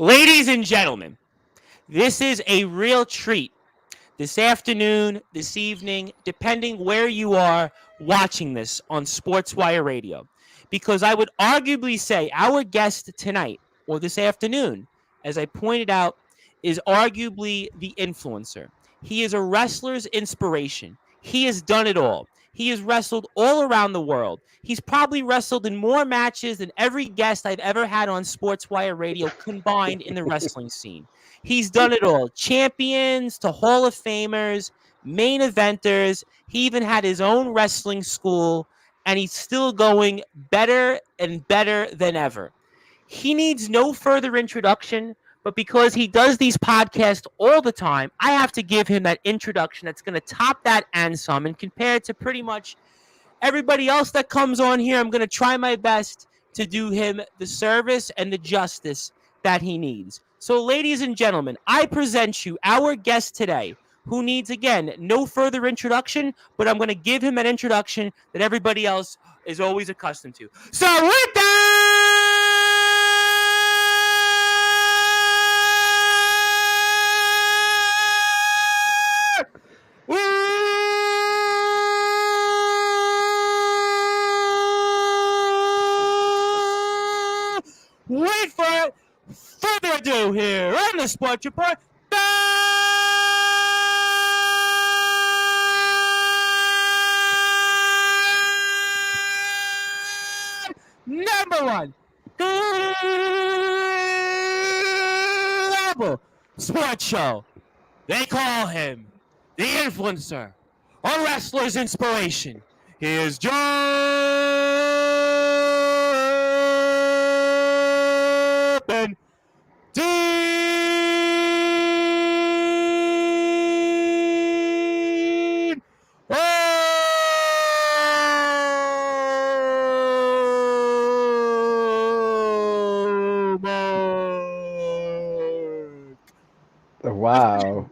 Ladies and gentlemen, this is a real treat this afternoon, this evening, depending where you are watching this on Sportswire Radio. Because I would arguably say our guest tonight or this afternoon, as I pointed out, is arguably the influencer. He is a wrestler's inspiration. He has done it all. He has wrestled all around the world. He's probably wrestled in more matches than every guest I've ever had on Sportswire Radio combined in the wrestling scene. He's done it all. Champions to Hall of Famers, main eventers. He even had his own wrestling school, and he's still going better and better than ever. He needs no further introduction, but because he does these podcasts all the time, I have to give him that introduction that's going to top that and some. And compared to pretty much everybody else that comes on here, I'm going to try my best to do him the service and the justice that he needs. So, ladies and gentlemen, I present you our guest today, who needs, again, no further introduction, but I'm going to give him an introduction that everybody else is always accustomed to. So, with that, wait for it. Further ado here on the Sports Report. Number one, global sports show. They call him the influencer, a wrestler's inspiration. Here's Jordan Dean. Wow.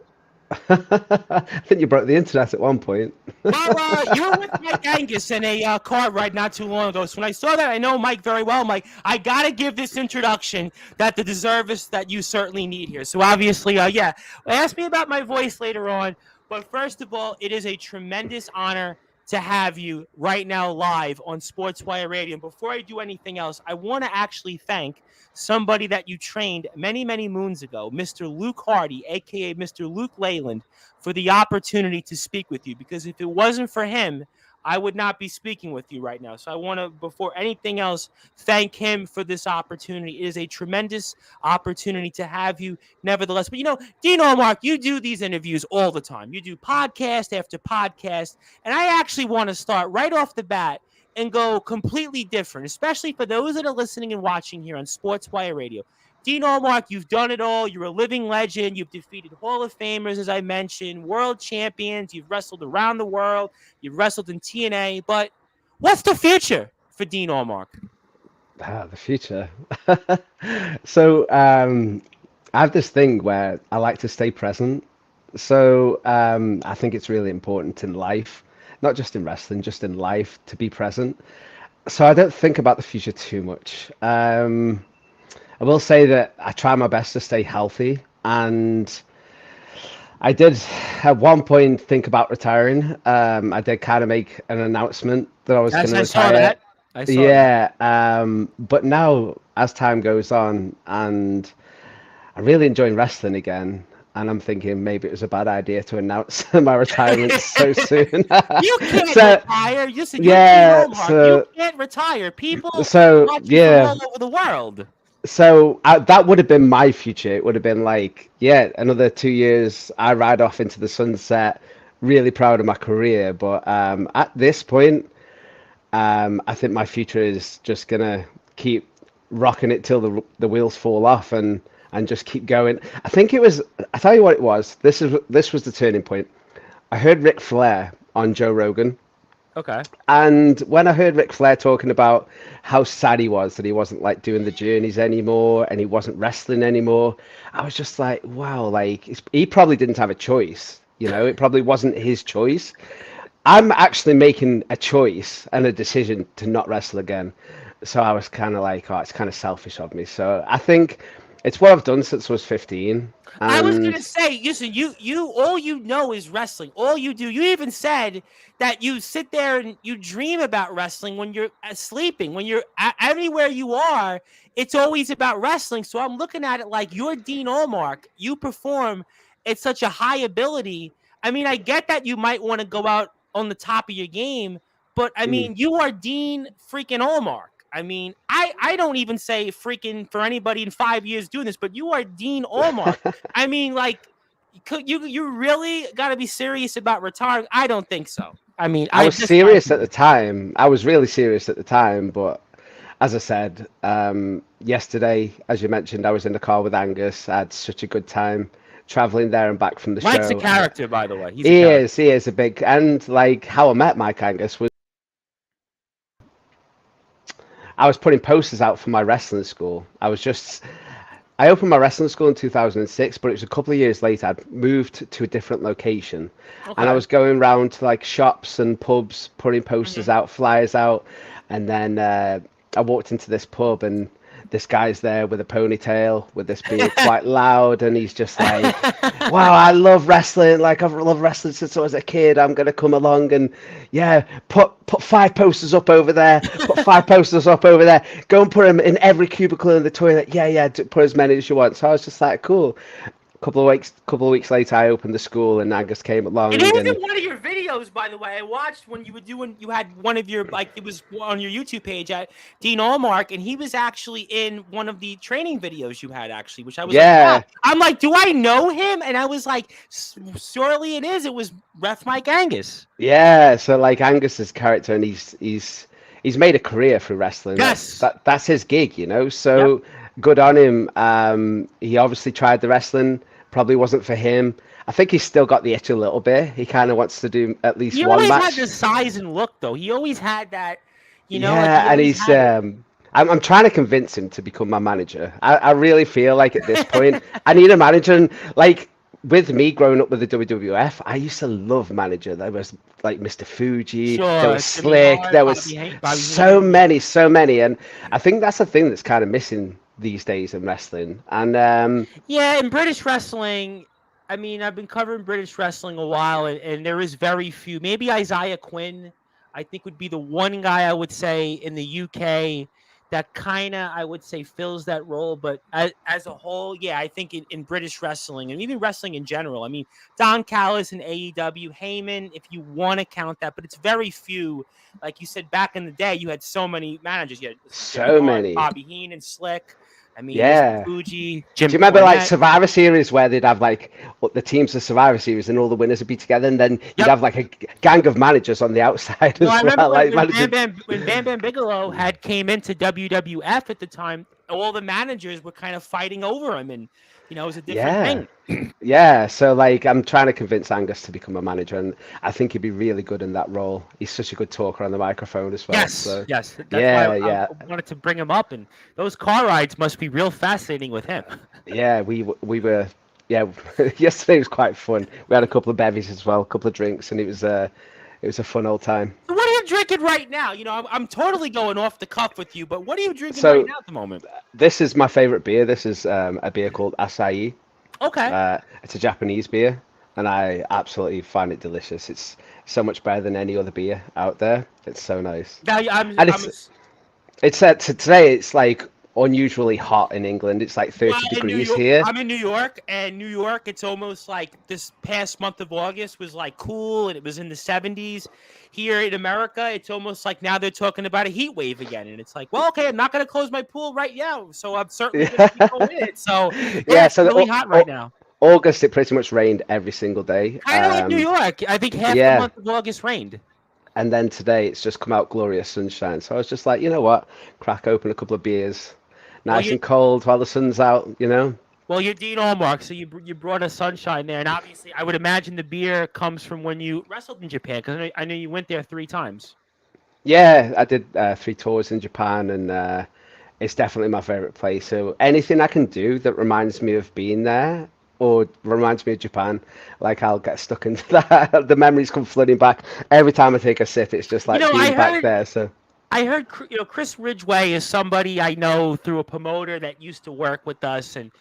I think you broke the internet at one point. Well, you were with Mike Angus in a car ride not too long ago. So when I saw that, I know Mike very well. Mike, I got to give this introduction that the deserves that you certainly need here. So obviously, ask me about my voice later on. But first of all, it is a tremendous honor to have you right now live on Sportswire Radio. And before I do anything else, I want to actually thank somebody that you trained many, many moons ago, Mr. Luke Hardy, a.k.a. Mr. Luke Leyland, for the opportunity to speak with you. Because if it wasn't for him, I would not be speaking with you right now. So I want to, before anything else, thank him for this opportunity. It is a tremendous opportunity to have you nevertheless. But, Dean Allmark, you do these interviews all the time. You do podcast after podcast. And I actually want to start right off the bat and go completely different, especially for those that are listening and watching here on Sportswire Radio. Dean Allmark, you've done it all. You're a living legend. You've defeated Hall of Famers, as I mentioned, world champions. You've wrestled around the world. You've wrestled in TNA. But what's the future for Dean Allmark? The future. So I have this thing where I like to stay present. So I think it's really important in life, not just in wrestling, just in life, to be present. So I don't think about the future too much. I will say that I try my best to stay healthy, and I did at one point think about retiring. I did kind of make an announcement that I was going to retire. I saw that. But now as time goes on, and I'm really enjoying wrestling again, and I'm thinking maybe it was a bad idea to announce my retirement so soon. You can't retire. You can't retire. People watch you all over the world. So that would have been my future. It would have been like, another 2 years, I ride off into the sunset, really proud of my career. But at this point, I think my future is just going to keep rocking it till the wheels fall off and just keep going. I think it was, I tell you what it was. This was the turning point. I heard Ric Flair on Joe Rogan. Okay. And when I heard Ric Flair talking about how sad he was that he wasn't like doing the journeys anymore and he wasn't wrestling anymore, I was just like, wow, like he probably didn't have a choice. It probably wasn't his choice. I'm actually making a choice and a decision to not wrestle again. So I was kind of like, oh, it's kind of selfish of me. So I think It's what I've done since I was 15, I was gonna and say, listen, all you know is wrestling. All you do. You even said that you sit there and you dream about wrestling when you're sleeping. When you're anywhere you are, it's always about wrestling. So I'm looking at it like you're Dean Allmark. You perform at such a high ability. I mean, I get that you might want to go out on the top of your game, but I mm, mean, you are Dean freaking Allmark. I mean, I don't even say freaking for anybody in 5 years doing this, but you are Dean Allmark. I mean, like, you really got to be serious about retiring? I don't think so. I mean, I was that's my serious at the opinion. time. I was really serious at the time, but as I said, yesterday, as you mentioned, I was in the car with Angus. I had such a good time traveling there and back from the Mike's a show. character, by the way. He's a He character. is, he is a big, and like how I met Mike Angus was I was putting posters out for my wrestling school. I opened my wrestling school in 2006, but it was a couple of years later. I'd moved to a different location, and I Okay. was going around to like shops and pubs, putting posters Hmm. out, flyers out, and then I walked into this pub, and this guy's there with a ponytail, with this being quite loud, and he's just like, "Wow, I love wrestling. Like I've loved wrestling since I was a kid. I'm gonna come along and yeah, put five posters up over there. Put five posters up over there. Go and put them in every cubicle in the toilet. Yeah, yeah, put as many as you want." So I was just like, "Cool." Couple of weeks later, I opened the school, and Angus came It along, is in and one of your videos, by the way. I watched when you were doing. You had one of your like it was on your YouTube page at Dean Allmark, and he was actually in one of the training videos you had actually, which I was like, wow. yeah, I'm like, do I know him? And I was like, surely it is. It was Ref Mike Angus. yeah. So like Angus's character, and he's made a career through wrestling. Yes. That's his gig, you know. Yep. So good on him. He obviously tried the wrestling. Probably wasn't for him. I think he's still got the itch a little bit. He kind of wants to do at least He one always had match. the size and look, though. He always had that, like he Yeah, and always he's had it. I'm trying to convince him to become my manager. I really feel like at this point I need a manager, and like with me growing up with the WWF, I used to love manager. There was like Mr. Fuji, there was Sure, Jimmy Slick, Hart, there was Bobby so Heenan. many, so many, and I think that's the thing that's kind of missing these days in wrestling. And Yeah, in British wrestling, I mean, I've been covering British wrestling a while, and there is very few. Maybe Isaiah Quinn, I think, would be the one guy I would say in the UK that kind of, I would say, fills that role. But as a whole, yeah, I think in British wrestling and even wrestling in general, I mean, Don Callis and AEW, Heyman, if you want to count that, but it's very few. Like you said, back in the day, you had so many managers. You had Jimmy so Hart, many, Bobby Heenan, Slick. I mean, Mr. yeah. Fuji, Do Jim you remember like Cornette. Survivor Series where they'd have like the teams of Survivor Series and all the winners would be together, and then you'd Yep. have like a gang of managers on the outside Well, I as remember well, like managing. When Bam Bam Bigelow had came into WWF at the time, all the managers were kind of fighting over him, and it was a different Yeah, thing. yeah. So like I'm trying to convince Angus to become a manager, and I think he'd be really good in that role. He's such a good talker on the microphone as well. Yes, So yes, that's why yeah, I yeah, wanted to bring him up, and those car rides must be real fascinating with him. yeah. We were yeah. Yesterday was quite fun. We had a couple of bevies as well, a couple of drinks, and it was a fun old time. So what are you drinking right now? I'm totally going off the cuff with you, but what are you drinking right So now at the moment? this is my favorite beer. This is a beer called Acai. Okay. It's a Japanese beer, and I absolutely find it delicious. It's so much better than any other beer out there. It's so nice, Now and it's said today it's like unusually hot in England. It's like well, 30 in New degrees York, here. I'm in New York, and New York, it's almost like this past month of August was like cool, and it was in the 70s. Here in America, it's almost like now they're talking about a heat wave again, and it's like, well, okay, I'm not going to close my pool right now, so I'm certainly going to be going in it. So, yeah, Yeah, it's so really hot right now. August it pretty much rained every single day. Kind of like New York. I think half the Yeah, month of August rained. and then today it's just come out glorious sunshine. So I was just like, you know what, crack open a couple of beers, Well, nice and cold while the sun's out. you're Dean Allmark, so you brought us sunshine there, and obviously, I would imagine the beer comes from when you wrestled in Japan, because I know you went there 3 times. Yeah, I did 3 tours in Japan, and it's definitely my favorite place. So anything I can do that reminds me of being there or reminds me of Japan, like I'll get stuck into that. The memories come flooding back every time I take a sip. It's just like I being back heard there. So I heard Chris Ridgway is somebody I know through a promoter that used to work with us, and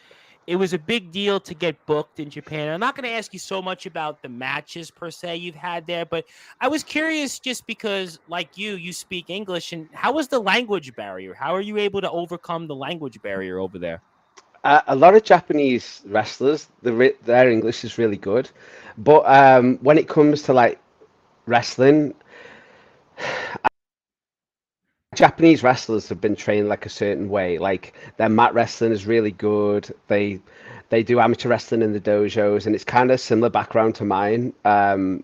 it was a big deal to get booked in Japan. I'm not going to ask you so much about the matches per se you've had there, but I was curious just because, like you speak English, and how was the language barrier? How are you able to overcome the language barrier over there? A lot of Japanese wrestlers, their English is really good, but when it comes to like wrestling, Japanese wrestlers have been trained like a certain way. Like their mat wrestling is really good. They do amateur wrestling in the dojos, and it's kind of similar background to mine,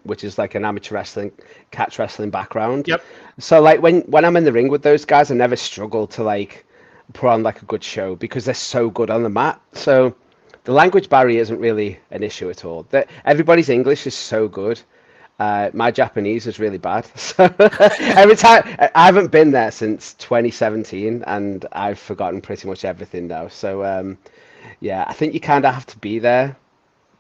which is like an amateur wrestling, catch wrestling background. Yep. So like when I'm in the ring with those guys, I never struggle to like put on like a good show because they're so good on the mat. So the language barrier isn't really an issue at all. Everybody's English is so good. My Japanese is really bad. So every time I haven't been there since 2017, and I've forgotten pretty much everything now. So yeah, I think you kind of have to be there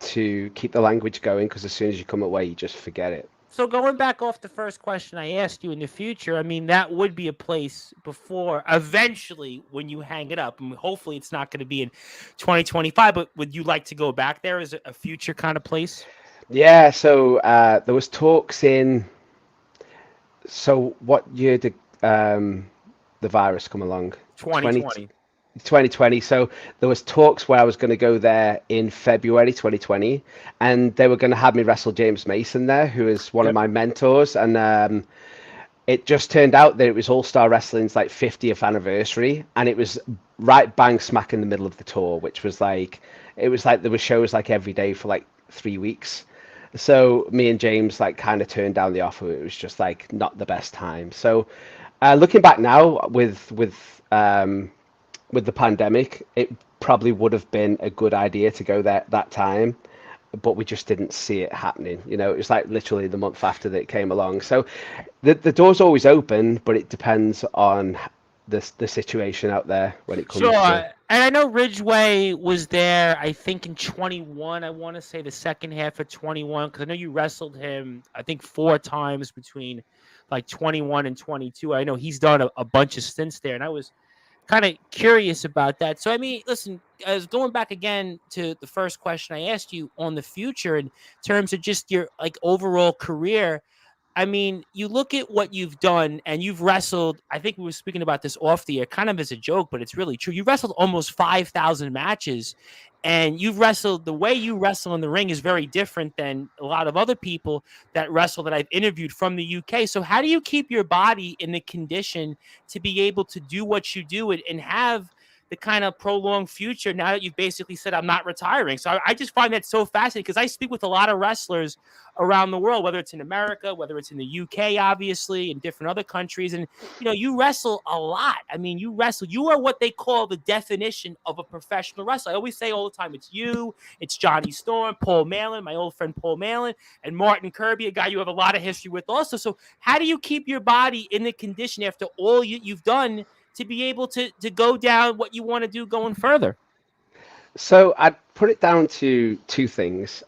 to keep the language going because as soon as you come away, you just forget it. So going back off the first question I asked you in the future, I mean that would be a place before eventually when you hang it up. I mean, hopefully it's not going to be in 2025, but would you like to go back there as a future kind of place? Yeah, so there was talks in. So what year did the virus come along? 20, 2020. 2020. So there was talks where I was going to go there in February 2020, and they were going to have me wrestle James Mason there, who is one of Yep. my mentors. And it just turned out that it was All Star Wrestling's like 50th anniversary, and it was right bang smack in the middle of the tour, which was like it was like there were shows like every day for like 3 weeks. So me and James like kind of turned down the offer. It was just like not the best time. So looking back now with the pandemic, it probably would have been a good idea to go there that time, but we just didn't see it happening. You know, it was like literally the month after that it came along. So the door's always open, but it depends on the situation out there when it Sure. comes to. And I know Ridgeway was there, I think in 21. I want to say the second half of 21, because I know you wrestled him, I think 4 times between like 21 and 22. I know he's done a bunch of stints there. And I was kind of curious about that. So, I mean, listen, I was going back again to the first question I asked you on the future in terms of just your like overall career. I mean, you look at what you've done and you've wrestled. I think we were speaking about this off the air kind of as a joke, but it's really true. You wrestled almost 5,000 matches, and you've wrestled the way you wrestle in the ring is very different than a lot of other people that wrestle that I've interviewed from the UK. So, how do you keep your body in the condition to be able to do what you do and have the kind of prolonged future now that you've basically said, I'm not retiring? So, I just find that so fascinating because I speak with a lot of wrestlers around the world, whether it's in America, whether it's in the UK, obviously, and different other countries. And, you wrestle a lot. I mean, you are what they call the definition of a professional wrestler. I always say all the time, it's Johnny Storm, Paul Malin, my old friend Paul Malin, and Martin Kirby, a guy you have a lot of history with also. So how do you keep your body in the condition after all you've done to be able to go down what you want to do going further? So I'd put it down to two things.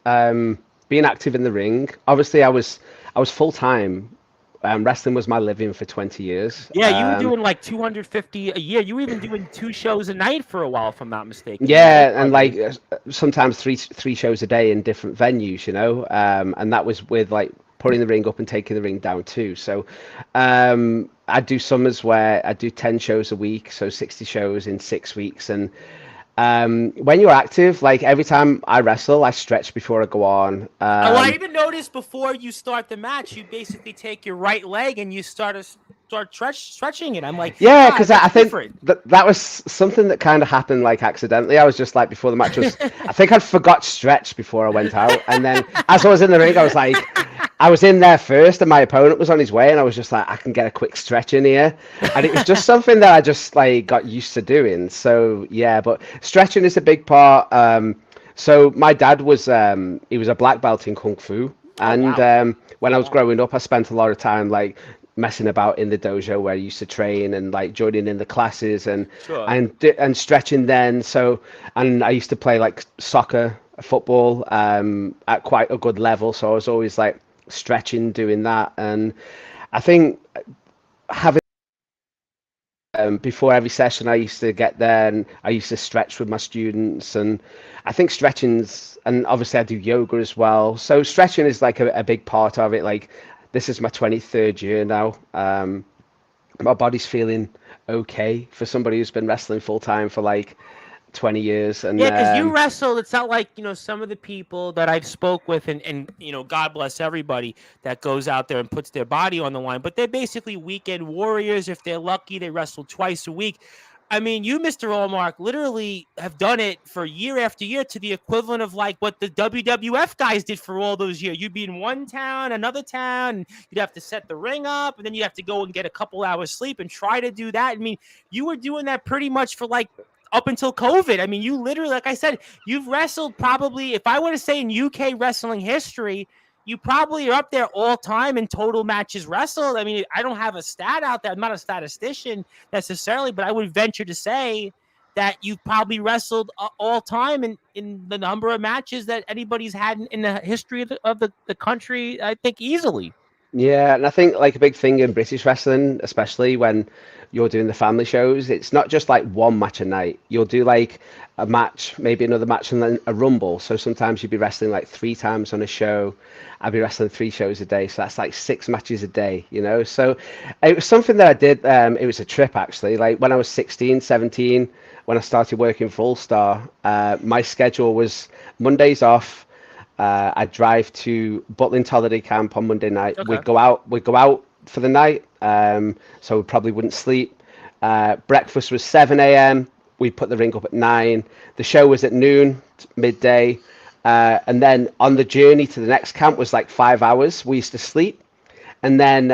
Being active in the ring. Obviously, I was full time. Wrestling was my living for 20 years. Yeah, you were doing like 250 a year. You were even doing 2 shows a night for a while, if I'm not mistaken. In the Yeah, and Allmark like days. sometimes three shows a day in different venues, and that was with like putting the ring up and taking the ring down too. So I do summers where I do 10 shows a week, so 60 shows in 6 weeks. And when you're active, like every time I wrestle, I stretch before I go on. Oh, I even noticed before you start the match, you basically take your right leg and you stretching it. I'm like, Yeah, ah, because that's I think different. that was something that kind of happened like accidentally. I was just like before the match was, I think I'd forgot stretch before I went out, and then as I was in the ring, I was like, I was in there first, and my opponent was on his way, and I was just like, I can get a quick stretch in here, and it was just something that I just like got used to doing. So yeah, but stretching is a big part. So my dad was he was a black belt in kung fu, Oh and wow. when I Oh was wow. growing up, I spent a lot of time like messing about in the dojo where I used to train and like joining in the classes and Sure. and stretching then. So and I used to play like soccer, football at quite a good level. So I was always like stretching, doing that, and I think having before every session, I used to get there and I used to stretch with my students. And I think stretching's, and obviously I do yoga as well. So stretching is like a big part of it. Like this is my 23rd year now. My body's feeling okay for somebody who's been wrestling full time for like 20 years. And Yeah, because you wrestled. It's not like some of the people that I've spoke with, and God bless everybody that goes out there and puts their body on the line. But they're basically weekend warriors. If they're lucky, they wrestle twice a week. I mean, you, Mr. Allmark, literally have done it for year after year to the equivalent of like what the WWF guys did for all those years. You'd be in one town, another town, and you'd have to set the ring up, and then you'd have to go and get a couple hours sleep and try to do that. I mean, you were doing that pretty much for like up until COVID. I mean, you literally, like I said, you've wrestled probably, if I were to say in UK wrestling history, you probably are up there all time in total matches wrestled. I mean, I don't have a stat out there. I'm not a statistician necessarily, but I would venture to say that you've probably wrestled all time in the number of matches that anybody's had in the history of the country, I think easily. yeah, and I think like a big thing in British wrestling, especially when you're doing the family shows, it's not just like one match a night. You'll do like a match, maybe another match, and then a rumble. So sometimes you'd be wrestling like 3 times on a show. I'd be wrestling 3 shows a day, so that's like 6 matches a day. So it was something that I did. It was a trip actually. Like when I was 16, 17, when I started working for All Star, my schedule was Mondays off. I'd drive to Butlin Holiday Camp on Monday night. Okay. We'd go out for the night, so we probably wouldn't sleep. Breakfast was 7 a.m. We'd put the ring up at 9. The show was at noon, midday. And then on the journey to the next camp was like 5 hours. We used to sleep. And then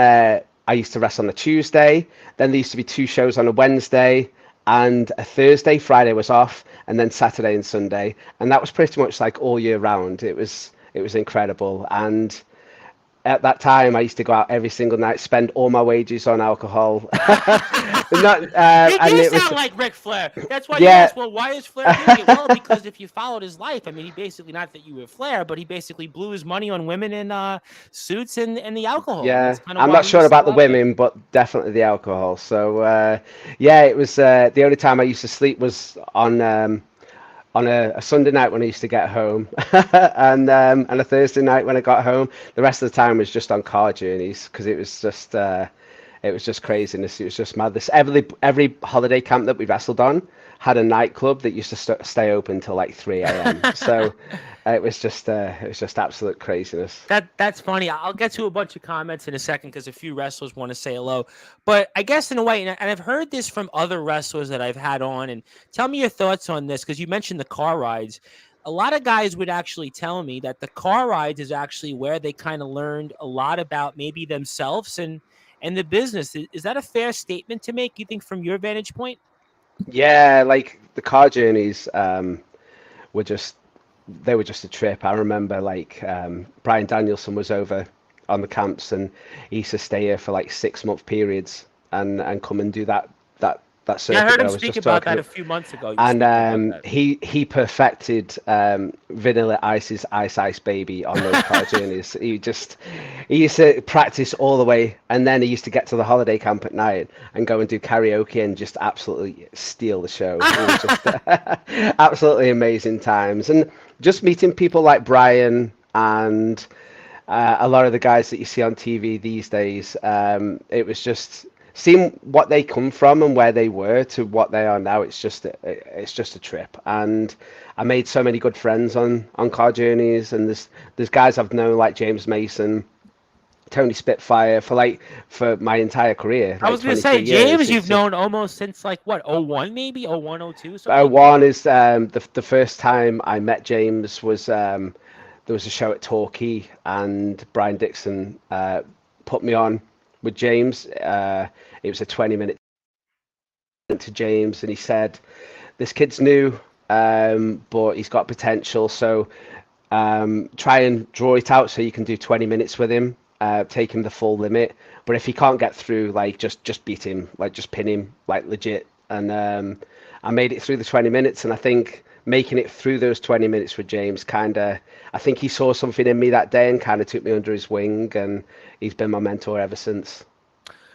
I used to wrestle on a Tuesday. Then there used to be 2 shows on a Wednesday and a Thursday. Friday was off, and then Saturday and Sunday. And that was pretty much like all year round. It was incredible. And at that time, I used to go out every single night, spend all my wages on alcohol. Not, You and do it was, sound like Ric Flair. That's why you yeah, asked, well, why is Flair doing it? Well, because if you followed his life, I mean, he basically, not that you were Flair, but he basically blew his money on women in suits and the alcohol. And yeah. that's kind of I'm why not he sure was about so the out there. women, but definitely the alcohol. So yeah, it was the only time I used to sleep was on a Sunday night when I used to get home, and a Thursday night when I got home. The rest of the time was just on car journeys because it was just craziness. It was just mad. This every holiday camp that we wrestled on had a nightclub that used to stay open till like 3 a.m. So it was just absolute craziness. That's funny. I'll get to a bunch of comments in a second because a few wrestlers want to say hello. But I guess in a way, and I've heard this from other wrestlers that I've had on, and tell me your thoughts on this because you mentioned the car rides. A lot of guys would actually tell me that the car rides is actually where they kind of learned a lot about maybe themselves and the business. Is that a fair statement to make, you think, from your vantage point? Yeah, like the car journeys were just they were just a trip. I remember like Brian Danielson was over on the camps and he used to stay here for like 6 month periods and come and do that Yeah, I circuit heard that him I was speak just about talking that a about. few months ago. He was And speaking about that. he perfected Vanilla Ice's Ice Ice Baby on those car journeys. He used to practice all the way, and then he used to get to the holiday camp at night and go and do karaoke and just absolutely steal the show. It was just absolutely amazing times, and just meeting people like Brian and a lot of the guys that you see on TV these days. It was just seeing what they come from and where they were to what they are now. It's just a trip, and I made so many good friends on car journeys. And there's guys I've known like James Mason, Tony Spitfire for my entire career, I like was going to say, 23 years. James, you've It's just known almost since like what, 01 maybe? 01, 02, something like that? one is the first time I met James was there was a show at Torquay and Brian Dixon put me on with James. It was a 20-minute to James, and he said, "This kid's new, but he's got potential. So try and draw it out so you can do 20 minutes with him. Take him the full limit. But if he can't get through, like just beat him, like just pin him, like legit." And I made it through the 20 minutes, and I think making it through those 20 minutes with James I think he saw something in me that day and kind of took me under his wing, and he's been my mentor ever since.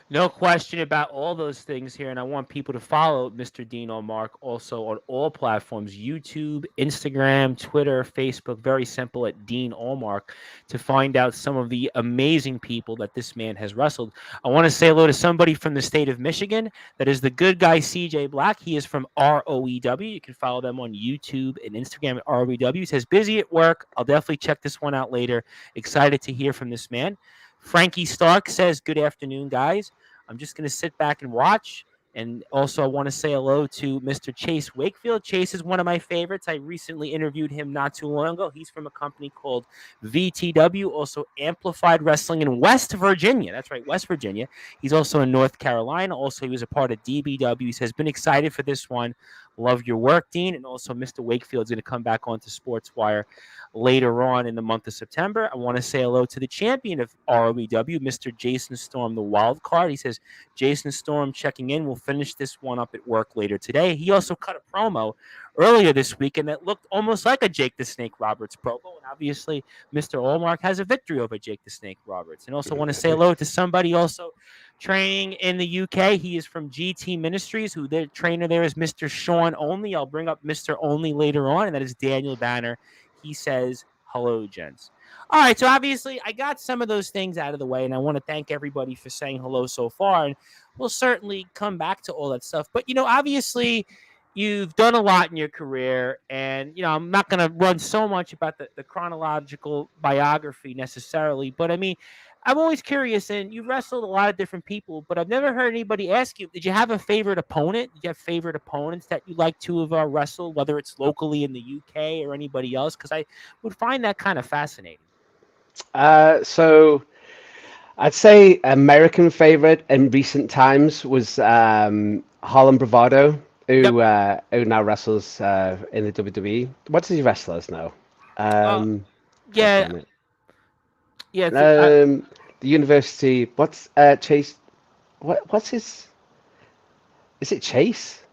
No question about all those things here, and I want people to follow Mr. Dean Allmark also on all platforms: YouTube, Instagram, Twitter, Facebook. Very simple at Dean Allmark to find out some of the amazing people that this man has wrestled. I want to say hello to somebody from the state of Michigan. That is the good guy CJ Black. He is from ROEW. You can follow them on YouTube and Instagram at ROEW. He says busy at work. I'll definitely check this one out later. Excited to hear from this man. Frankie Stark says, good afternoon, guys. I'm just going to sit back and watch. And also, I want to say hello to Mr. Chase Wakefield. Chase is one of my favorites. I recently interviewed him not too long ago. He's from a company called VTW, also Amplified Wrestling in West Virginia. That's right, West Virginia. He's also in North Carolina. Also, he was a part of DBW. He says, been excited for this one. Love your work, Dean. And also, Mr. Wakefield's going to come back onto Sportswire later on in the month of September. I want to say hello to the champion of ROEW, Mr. Jason Storm, the wild card. He says, Jason Storm checking in. We'll finish this one up at work later today. He also cut a promo earlier this week, and that looked almost like a Jake the Snake Roberts promo. And obviously, Mr. Allmark has a victory over Jake the Snake Roberts. And also want to say hello to somebody also training in the UK. He is from GT Ministries, who their trainer there is Mr. Sean Only. I'll bring up Mr. Only later on, and that is Daniel Banner. He says, hello, gents. All right, so obviously I got some of those things out of the way, and I want to thank everybody for saying hello so far, and we'll certainly come back to all that stuff. But, obviously you've done a lot in your career, and, I'm not going to run so much about the chronological biography necessarily, but I mean, I'm always curious, and you wrestled a lot of different people, but I've never heard anybody ask you, did you have a favorite opponent? Did you have favorite opponents that you like to have wrestled, whether it's locally in the UK or anybody else? Because I would find that kind of fascinating. So I'd say American favorite in recent times was Harlem Bravado, Yep. who now wrestles in the WWE. What does he wrestle as now? Uh, God yeah, damn it. yeah. The university. What's Chase? What's his? Is it Chase?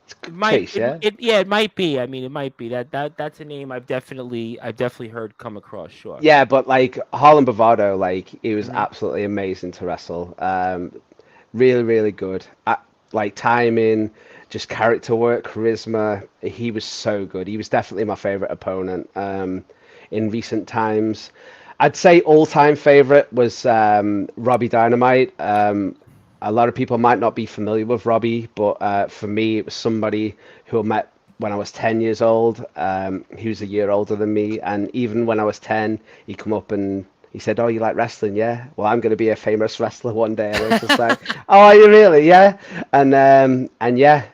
It's It might. Chase, yeah. Yeah, it might be. I mean, it might be that's a name I've definitely heard come across. Sure. Yeah, but like Harlem Bravado, like he was Hmm. absolutely amazing to wrestle. Really, really good. Like timing, just character work, charisma. He was so good. He was definitely my favorite opponent in recent times. I'd say all-time favorite was Robbie Dynamite. A lot of people might not be familiar with Robbie, but for me, it was somebody who I met when I was 10 years old. He was a year older than me, and even when I was 10, he come up and he said, "Oh, you like wrestling? Yeah. Well, I'm going to be a famous wrestler one day." And I was just like, "Oh, are you really? Yeah." And yeah,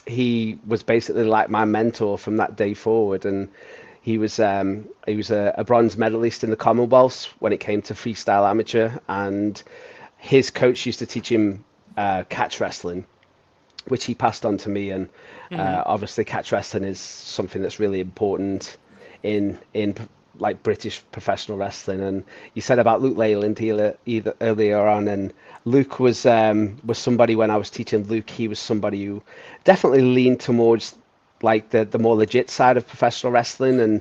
he was basically like my mentor from that day forward, and he was a bronze medalist in the Commonwealths when it came to freestyle amateur, and his coach used to teach him catch wrestling, which he passed on to me. And Hmm. obviously, catch wrestling is something that's really important in like British professional wrestling. And you said about Luke Leyland either earlier on, and Luke was somebody when I was teaching Luke. He was somebody who definitely leaned towards like the more legit side of professional wrestling, and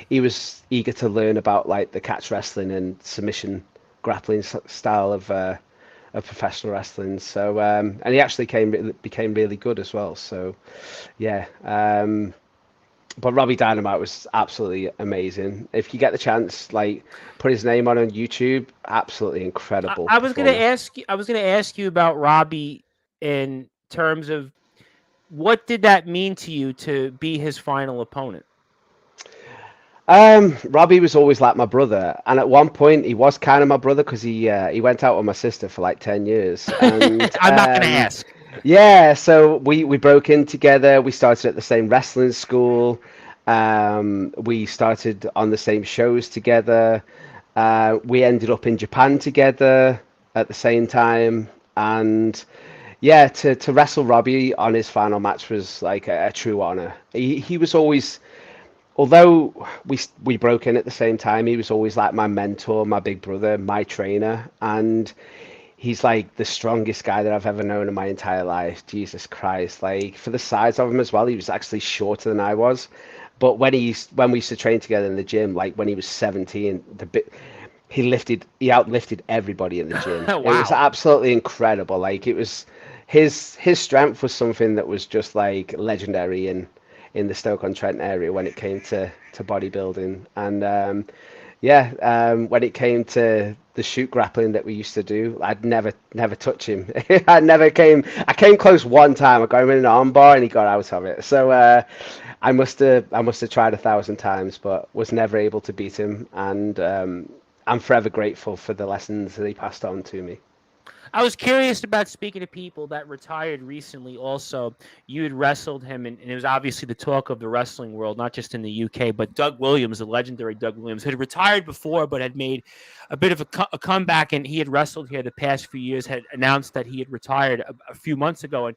he was eager to learn about like the catch wrestling and submission grappling style of professional wrestling. So and he actually became really good as well. So yeah, but Robbie Dynamite was absolutely amazing. If you get the chance, like put his name on YouTube, absolutely I, incredible I was gonna performer. ask you. I was gonna ask you about Robbie in terms of what did that mean to you to be his final opponent? Robbie was always like my brother, and at one point he was kind of my brother because he went out with my sister for like 10 years, and I'm not gonna ask. yeah, so we broke in together. We started at the same wrestling school. We started on the same shows together. We ended up in Japan together at the same time, and yeah, to wrestle Robbie on his final match was like a true honor. He was always, although we broke in at the same time, he was always like my mentor, my big brother, my trainer, and he's like the strongest guy that I've ever known in my entire life. Jesus Christ! Like for the size of him as well, he was actually shorter than I was. But when we used to train together in the gym, like when he was 17, he outlifted everybody in the gym. It was Wow. absolutely incredible. Like it was his strength was something that was just like legendary in the Stoke-on-Trent area when it came to bodybuilding. And yeah, when it came to the shoot grappling that we used to do, I'd never touch him. I came close one time. I got him in an armbar and he got out of it. So I must have tried 1,000 times, but was never able to beat him. And I'm forever grateful for the lessons that he passed on to me. I was curious about speaking to people that retired recently. Also, you had wrestled him, and it was obviously the talk of the wrestling world, not just in the UK. But Doug Williams, the legendary Doug Williams, had retired before, but had made a bit of a comeback, and he had wrestled here the past few years. Had announced that he had retired a few months ago, and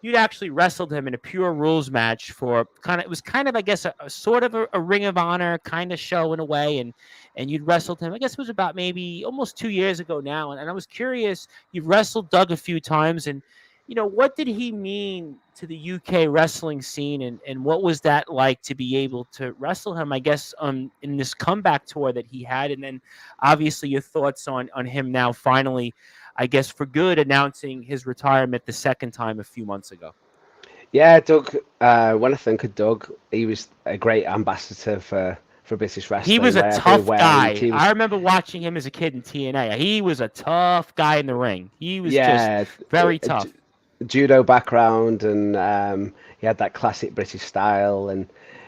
you'd actually wrestled him in a pure rules match for kind of, it was kind of, I guess, a sort of a Ring of Honor kind of show in a way, and you'd wrestled him. I guess it was about maybe almost 2 years ago now, and I was curious. You've wrestled Doug a few times, and what did he mean to the UK wrestling scene, and what was that like to be able to wrestle him? I guess in this comeback tour that he had, and then obviously your thoughts on him now finally, I guess for good, announcing his retirement the second time a few months ago. Yeah, Doug. When I think of Doug, he was a great ambassador for British He was wrestling. a Like tough everywhere guy. he I was, remember watching him as a kid in TNA. He was a tough guy in the ring. He was just yeah, very tough. judo background, and he had that classic British style, and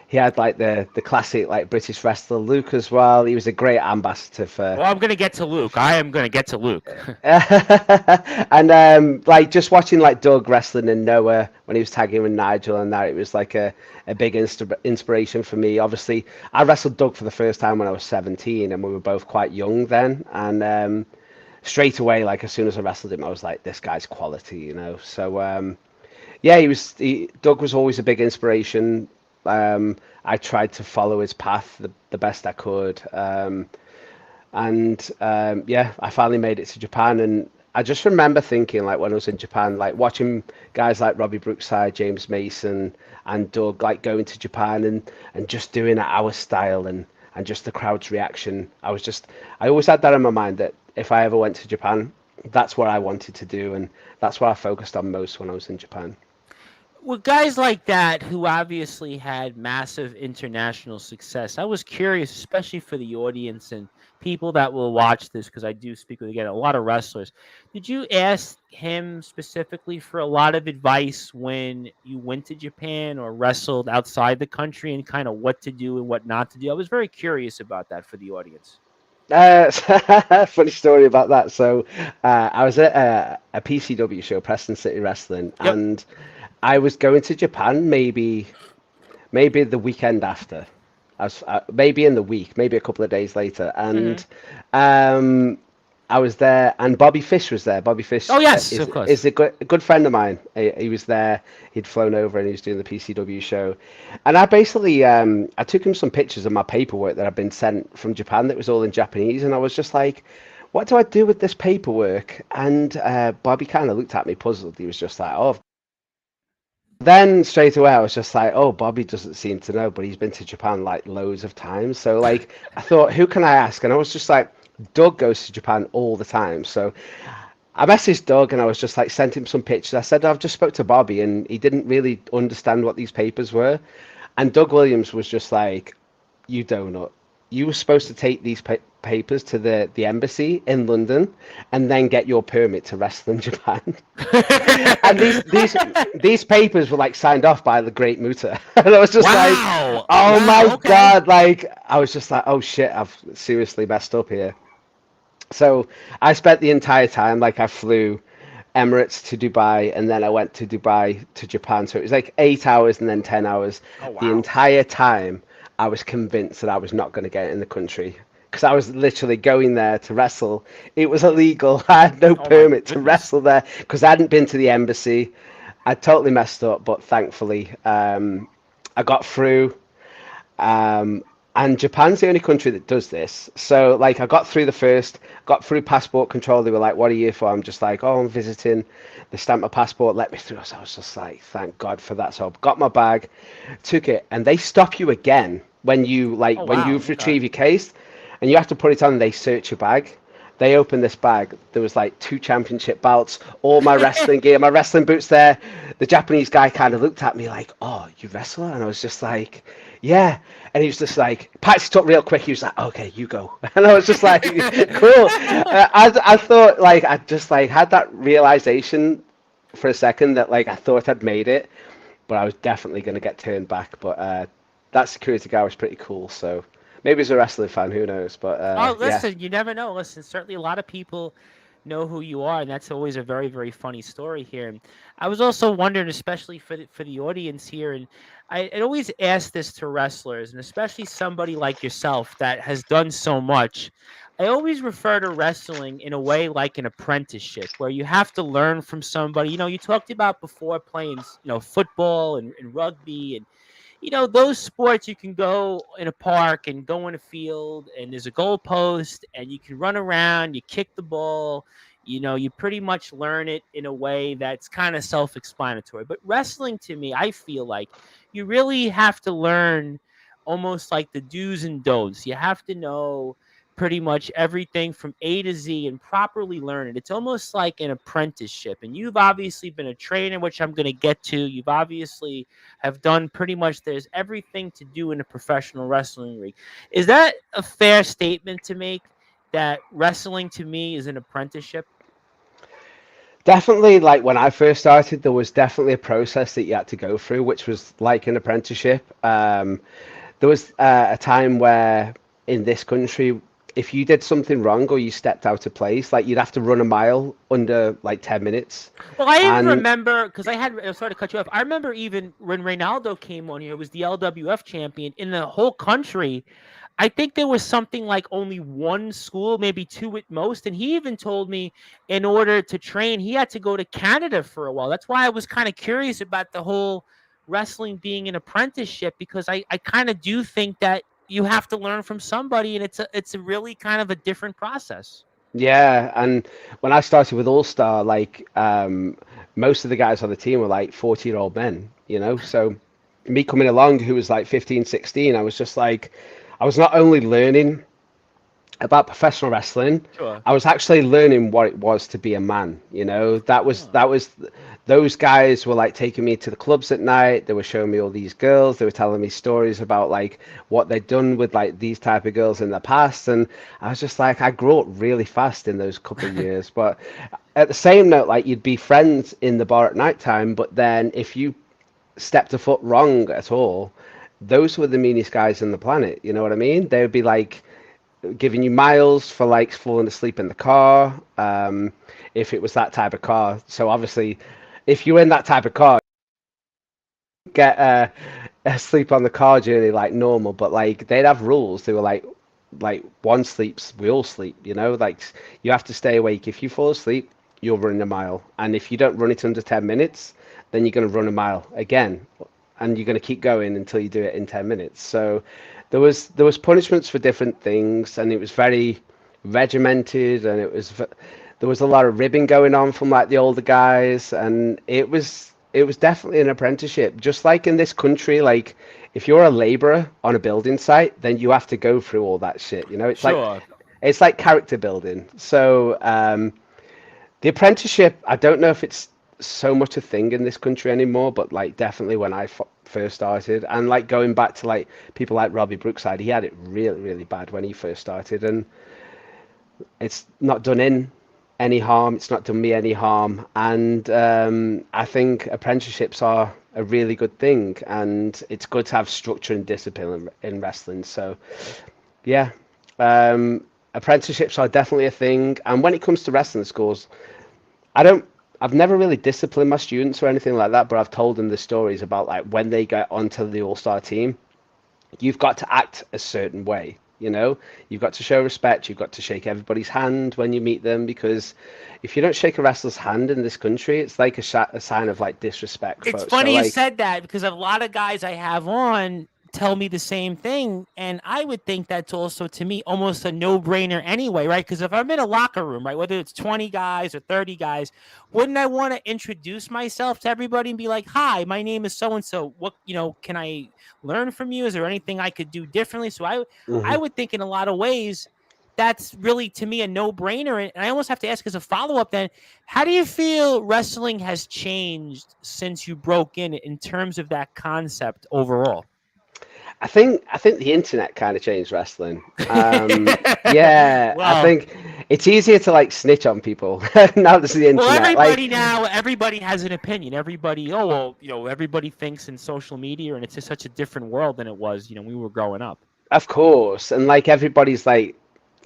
he had like the classic like British wrestler Luke as well. He was a great ambassador for. Well, I'm going to get to Luke. I am going to get to Luke. And like just watching like Doug wrestling and Noah when he was tagging with Nigel and that, it was like a big inspiration for me. Obviously, I wrestled Doug for the first time when I was 17, and we were both quite young then. And straight away, like as soon as I wrestled him, I was like, this guy's quality, you know. So yeah, Doug was always a big inspiration. I tried to follow his path the best I could. And yeah, I finally made it to Japan, and I just remember thinking, like when I was in Japan, like watching guys like Robbie Brookside, James Mason, and Doug, like going to Japan and just doing it our style, and just the crowd's reaction. I always had that in my mind that if I ever went to Japan, that's what I wanted to do, and that's what I focused on most when I was in Japan. With guys like that who obviously had massive international success, I was curious, especially for the audience and people that will watch this, because I do speak with, again, a lot of wrestlers. Did you ask him specifically for a lot of advice when you went to Japan or wrestled outside the country, and kind of what to do and what not to do? I was very curious about that for the audience. Funny story about that. So I was at a PCW show, Preston City Wrestling, Yep. and I was going to Japan maybe the weekend after. I was maybe in the week, maybe a couple of days later, Hmm. and um, I was there, and Bobby Fish was there. Bobby Fish Oh, yes, is of course. is a good friend of mine. He was there. He'd flown over and he was doing the PCW show, and I basically I took him some pictures of my paperwork that I'd been sent from Japan that was all in Japanese, and I was just like, "What do I do with this paperwork?" And Bobby kind of looked at me puzzled. He was just like, "Oh." Then straight away I was just like, oh, Bobby doesn't seem to know, but he's been to Japan like loads of times. So like I thought, who can I ask? And I was just like, Doug goes to Japan all the time. So I messaged Doug and I was just like sent him some pictures. I said I've just spoke to Bobby and he didn't really understand what these papers were. And Doug Williams was just like, you donut. You were supposed to take these papers to the embassy in London and then get your permit to wrestle in Japan. And these papers were like signed off by the Great Muta, and I was just like, Wow. oh Wow. my Okay. God, like I was just like, oh shit, I've seriously messed up here. So I spent the entire time, like I flew Emirates to Dubai and then I went to Dubai to Japan. So it was like 8 hours and then 10 hours. Oh, The wow. entire time I was convinced that I was not going to get in the country because I was literally going there to wrestle. It was illegal. I had no Oh, my permit to goodness. wrestle there because I hadn't been to the embassy. I totally messed up, but thankfully I got through. Um, and Japan's the only country that does this. So, like, I got through got through passport control. They were like, "What are you here for?" I'm just like, "Oh, I'm visiting." They stamped my passport, let me through. So I was just like, "Thank God for that." So I got my bag, took it, and they stop you again when you Oh, when wow. you Okay. retrieve your case, and you have to put it on. They search your bag. They opened this bag. There was like 2 championship belts, all my wrestling gear, my wrestling boots there. The Japanese guy kind of looked at me like, "Oh, you wrestler?" And I was just like, "Yeah." And he was just like, patched it up real quick. He was like, "Okay, you go." And I was just like, "Cool." I thought like I just like had that realization for a second that like I thought I'd made it, but I was definitely going to get turned back. But that security guy was pretty cool. So maybe he's a wrestling fan. Who knows? But Oh, yeah. listen, you never know. Listen, certainly a lot of people know who you are, and that's always a very, very funny story here. And I was also wondering, especially for the audience here, and I always ask this to wrestlers, and especially somebody like yourself that has done so much. I always refer to wrestling in a way like an apprenticeship, where you have to learn from somebody. You talked about before playing, football and rugby and those sports you can go in a park and go in a field and there's a goalpost and you can run around, you kick the ball, you pretty much learn it in a way that's kind of self-explanatory. But wrestling to me, I feel like you really have to learn almost like the do's and don'ts. You have to know pretty much everything from A to Z and properly learn it. It's almost like an apprenticeship. And you've obviously been a trainer, which I'm going to get to. You've obviously have done pretty much there's everything to do in a professional wrestling ring. Is that a fair statement to make that wrestling to me is an apprenticeship? Definitely, like when I first started, there was definitely a process that you had to go through, which was like an apprenticeship. There was a time where in this country, if you did something wrong or you stepped out of place, like you'd have to run a mile under like 10 minutes. Well, I even And remember because I'm sorry to cut you off. I remember even when Reynaldo came on here, was the LWF champion in the whole country. I think there was something like only one school, maybe two at most. And he even told me in order to train, he had to go to Canada for a while. That's why I was kind of curious about the whole wrestling being an apprenticeship, because I kind of do think that you have to learn from somebody, and it's a really kind of a different process. yeah, and when I started with All Star, like most of the guys on the team were like 40-year-old men, you know? So me coming along who was like 15, 16, I was just like, I was not only learning about professional wrestling, Sure. I was actually learning what it was to be a man. You know, that was those guys were like taking me to the clubs at night. They were showing me all these girls. They were telling me stories about like what they'd done with like these type of girls in the past, and I was just like, I grew up really fast in those couple of years. But at the same note, like you'd be friends in the bar at night time, but then if you stepped a foot wrong at all, those were the meanest guys on the planet. You know what I mean? They would be like giving you miles for like falling asleep in the car, if it was that type of car. So obviously, if you're in that type of car, get sleep on the car journey like normal. But like they'd have rules. They were like one sleeps, we all sleep. You know, like you have to stay awake. If you fall asleep, you'll run a mile, and if you don't run it under 10 minutes, then you're going to run a mile again, and you're going to keep going until you do it in 10 minutes. So there was punishments for different things, and it was very regimented, and there was a lot of ribbing going on from like the older guys, and it was definitely an apprenticeship. Just like in this country, like if you're a laborer on a building site, then you have to go through all that shit. You know, Sure. it's like character building. So the apprenticeship, I don't know if it's so much a thing in this country anymore, but like definitely when I first started, and like going back to like people like Robbie Brookside, he had it really, really bad when he first started, and it's not done in any harm. It's not done me any harm, and I think apprenticeships are a really good thing, and it's good to have structure and discipline in wrestling. So yeah, apprenticeships are definitely a thing, and when it comes to wrestling schools, I don't. I've never really disciplined my students or anything like that, but I've told them the stories about like when they get onto the all-star team, you've got to act a certain way. You know, you've got to show respect. You've got to shake everybody's hand when you meet them, because if you don't shake a wrestler's hand in this country, it's like a sign of like disrespect. It's So funny you like, said that because a lot of guys I have on tell me the same thing. And I would think that's also, to me, almost a no-brainer anyway, right? Because if I'm in a locker room, right, whether it's 20 guys or 30 guys, wouldn't I want to introduce myself to everybody and be like, hi, my name is so-and-so. What, can I learn from you? Is there anything I could do differently? So I Mhm. would think in a lot of ways, that's really, to me, a no-brainer. And I almost have to ask as a follow-up then, how do you feel wrestling has changed since you broke in terms of that concept overall? I think the internet kind of changed wrestling. Yeah, I Well, think it's easier to like snitch on people now. There's the well, internet. Like, everybody has an opinion. Everybody, oh well, everybody thinks in social media, and it's just such a different world than it was, when we were growing up. of course, and like everybody's like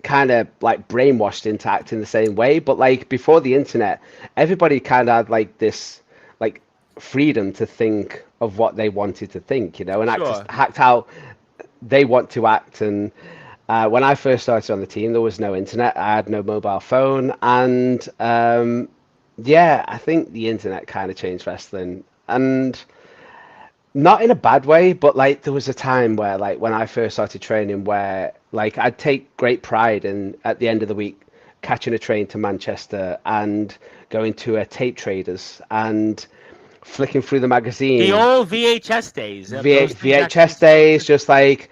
kind of like brainwashed into acting the same way. But like before the internet, everybody kind of had like this like freedom to think of what they wanted to think, and Sure. act how they want to act. And when I first started on the team, there was no internet. I had no mobile phone, and yeah, I think the internet kind of changed wrestling, and not in a bad way, but like there was a time where like when I first started training, where like I'd take great pride in at the end of the week catching a train to Manchester and going to a tape traders and flicking through the The magazine, old VHS days, those things actually VHS still days, exist. just like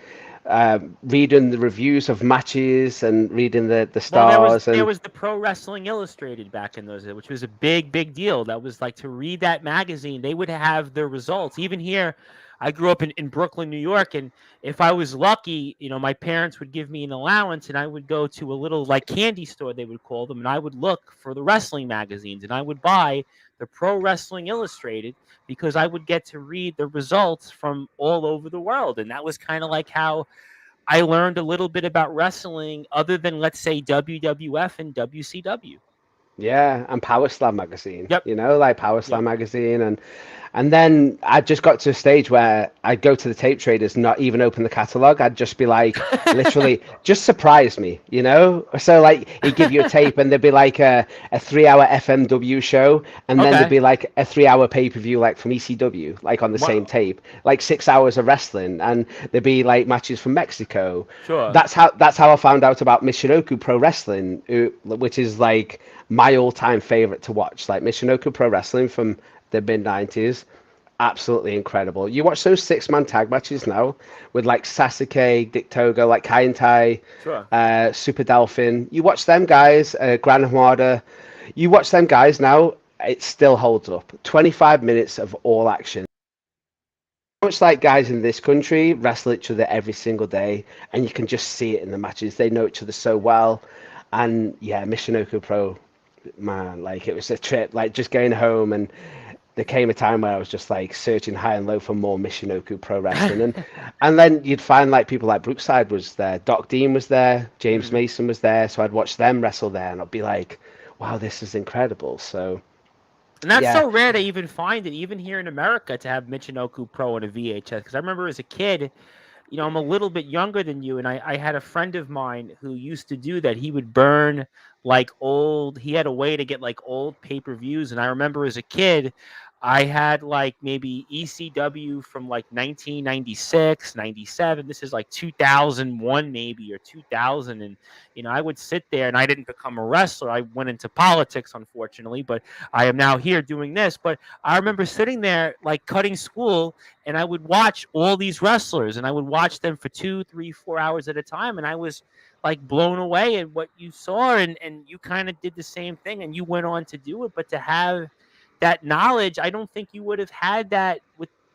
reading the reviews of matches and reading the Well, stars there and was the Pro Wrestling Illustrated back in those days, which was a big deal. That was like, to read that magazine, they would have the results. Even here, I grew up in Brooklyn, New York, and if I was lucky, my parents would give me an allowance, and I would go to a little like candy store, they would call them, and I would look for the wrestling magazines, and I would buy the Pro Wrestling Illustrated because I would get to read the results from all over the world, and that was kind of like how I learned a little bit about wrestling, other than, let's say, WWF and WCW. yeah, and Power Slam magazine, Yep. like Power Yep. Slam magazine, and then I just got to a stage where I'd go to the tape traders, not even open the catalog. I'd just be like, literally, just surprise me. So like, he'd give you a tape, and there'd be like a 3 hour FMW show, and then there'd Okay. be like a 3 hour pay per view, like from ECW, like on the same Wow. tape, like 6 hours of wrestling, and there'd be like matches from Mexico. Sure. That's how I found out about Michinoku Pro Wrestling, which is like my all-time favorite to watch. Like Michinoku Pro Wrestling from the mid 90s, absolutely incredible. You watch those six-man tag matches now with like Sasuke, Dick Togo, like Kai and Tai, Sure. Super Delphin. You watch them guys, Gran Hamada. You watch them guys now, it still holds up. 25 minutes of all action. Much like guys in this country wrestle each other every single day, and you can just see it in the matches. They know each other so well, and yeah, Michinoku Pro, man, like it was a trip. Like just going home, and there came a time where I was just like searching high and low for more Michinoku Pro Wrestling, and then you'd find like people like Brookside was there, Doc Dean was there, James Mhm. Mason was there, so I'd watch them wrestle there, and I'd be like, wow, this is incredible. So And that's yeah. so rare to even find it, even here in America, to have Michinoku Pro and a VHS. Because I remember as a kid, I'm a little bit younger than you, and I had a friend of mine who used to do that. He would burn like he had a way to get like old pay-per-views. And I remember as a kid, I had like maybe ECW from like 1996, 97. This is like 2001 maybe, or 2000. And, I would sit there, and I didn't become a wrestler. I went into politics, unfortunately, but I am now here doing this. But I remember sitting there like cutting school, and I would watch all these wrestlers, and I would watch them for 2, 3, 4 hours at a time, and I was like blown away at what you saw, and you kind of did the same thing, and you went on to do it. But to have that knowledge, I don't think you would have had that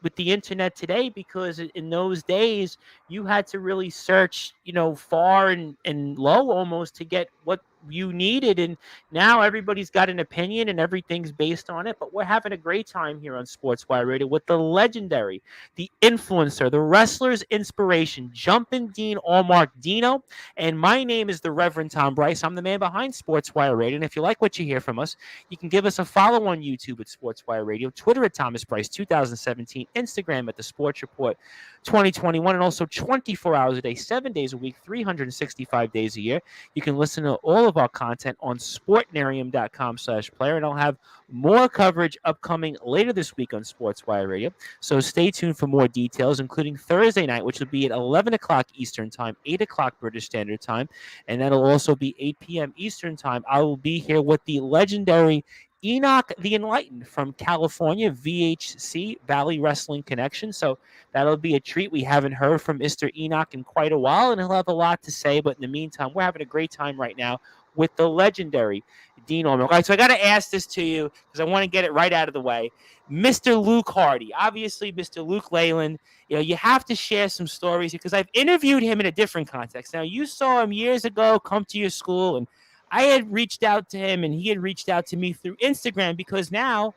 with the internet today, because in those days you had to really search, far and low almost, to get what you needed. And now everybody's got an opinion and everything's based on it. But we're having a great time here on Sportswire Radio with the legendary, the influencer, the wrestler's inspiration, Jumpin' Dean Allmark Dino. And my name is the Reverend Tom Bryce. I'm the man behind Sportswire Radio. And if you like what you hear from us, you can give us a follow on YouTube at Sportswire Radio, Twitter at Thomas Bryce 2017, Instagram at the Sports Report 2021, and also 24 hours a day, 7 days a week, 365 days a year. You can listen to all of of our content on sportnarium.com/player, and I'll have more coverage upcoming later this week on Sportswire Radio. So stay tuned for more details, including Thursday night, which will be at 11 o'clock Eastern Time, 8 o'clock British Standard Time, and that'll also be 8 p.m. Eastern Time. I will be here with the legendary Enoch the Enlightened from California, VHC, Valley Wrestling Connection. So that'll be a treat. We haven't heard from Mr. Enoch in quite a while, and he'll have a lot to say. But in the meantime, we're having a great time right now with the legendary Dean Allmark. All right, so I got to ask this to you because I want to get it right out of the way. Mr. Luke Hardy, obviously Mr. Luke Leyland, you have to share some stories because I've interviewed him in a different context. Now, you saw him years ago come to your school, and I had reached out to him, and he had reached out to me through Instagram because now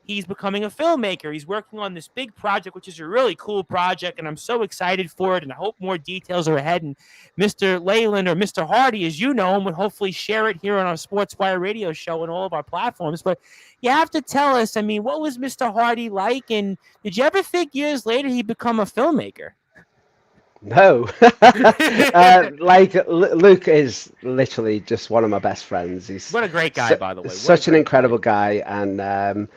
he's becoming a filmmaker. He's working on this big project, which is a really cool project, and I'm so excited for it, and I hope more details are ahead. And Mr. Leyland, or Mr. Hardy, as you know him, would hopefully share it here on our Sportswire radio show and all of our platforms. But you have to tell us, I mean, what was Mr. Hardy like, and did you ever think years later he'd become a filmmaker? No, Luke is literally just one of my best friends. He's What a great guy, by the way. What a such an great incredible guy, and I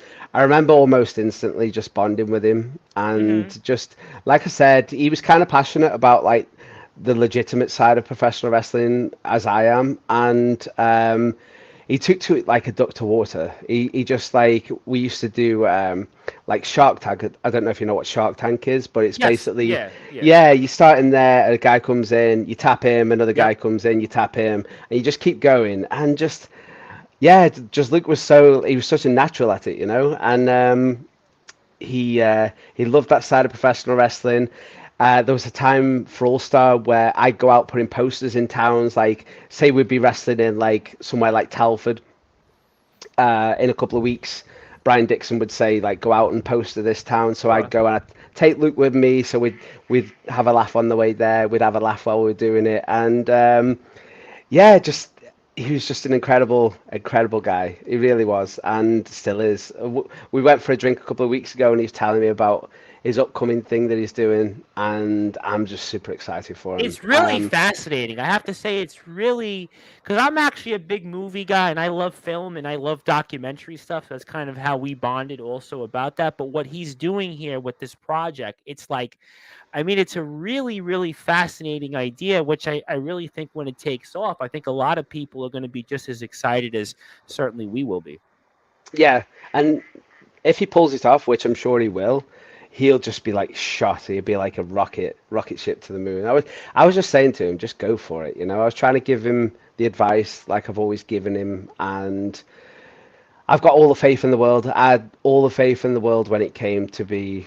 remember almost instantly just bonding with him, and just like I said, he was kind of passionate about like the legitimate side of professional wrestling as I am, and he took to it like a duck to water. He just like we used to do like Shark Tank. I don't know if you know what Shark Tank is, but it's Yes, basically yeah. yeah, you start in there, a guy comes in, you tap him, another guy Yep. comes in, you tap him, and you just keep going. And just yeah, just Luke was he was such a natural at it, and he loved that side of professional wrestling. There was a time for All Star where I'd go out putting posters in towns, like say we'd be wrestling in like somewhere like Telford in a couple of weeks. Brian Dixon would say like go out and poster this town, so I'd go and I'd take Luke with me, so we'd have a laugh on the way there, we'd have a laugh while we were doing it, and yeah, just he was just an incredible guy. He really was, and still is. We went for a drink a couple of weeks ago, and he was telling me about his upcoming thing that he's doing, and I'm just super excited for him. It's really fascinating. I have to say, it's really because I'm actually a big movie guy, and I love film and I love documentary stuff. That's kind of how we bonded also about that. But what he's doing here with this project, it's like, I mean, it's a really, really fascinating idea, which I really think when it takes off, I think a lot of people are going to be just as excited as certainly we will be. Yeah, and if he pulls it off, which I'm sure he will, he'll just be like shot. He'll be like a rocket ship to the moon. I was just saying to him, just go for it. I was trying to give him the advice like I've always given him, and I've got all the faith in the world. I had all the faith in the world when it came to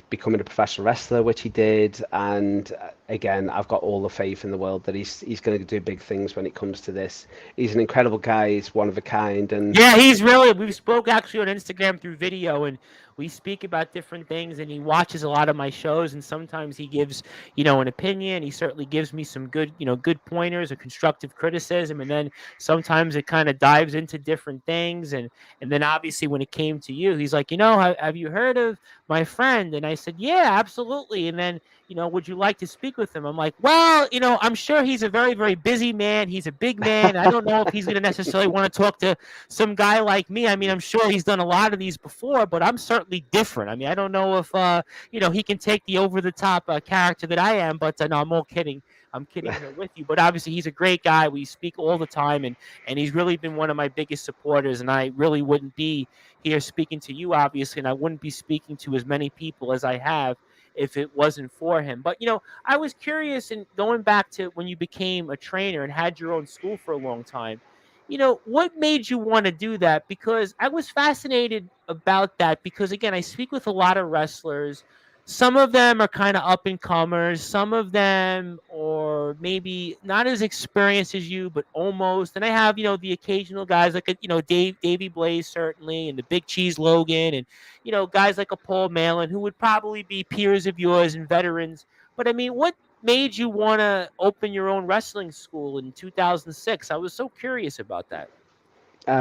becoming a professional wrestler, which he did. And again, I've got all the faith in the world that he's going to do big things when it comes to this. He's an incredible guy. He's one of a kind. And Yeah, he's really. We spoke actually on Instagram through video, and we speak about different things. And he watches a lot of my shows, and sometimes he gives, an opinion. He certainly gives me some good, good pointers or constructive criticism. And then sometimes it kind of dives into different things. And then obviously when it came to you, he's like, have you heard of my friend? And I said, yeah, absolutely. And then, would you like to speak with him? I'm like, well, I'm sure he's a very, very busy man. He's a big man. I don't know if he's going to necessarily want to talk to some guy like me. I mean, I'm sure he's done a lot of these before, but I'm certainly different. I mean, I don't know if, he can take the over-the-top character that I am, but no, I'm all kidding. I'm kidding here with you, but obviously he's a great guy. We speak all the time, and he's really been one of my biggest supporters, and I really wouldn't be here speaking to you, obviously, and I wouldn't be speaking to as many people as I have if it wasn't for him. But, I was curious, and going back to when you became a trainer and had your own school for a long time, what made you want to do that? Because I was fascinated about that because, again, I speak with a lot of wrestlers. Some of them are kind of up and comers. Some of them are maybe not as experienced as you, but almost. And I have, the occasional guys like, Davey Blaze, certainly, and the Big Cheese Logan, and, guys like a Paul Malin who would probably be peers of yours and veterans. But I mean, what made you want to open your own wrestling school in 2006? I was so curious about that.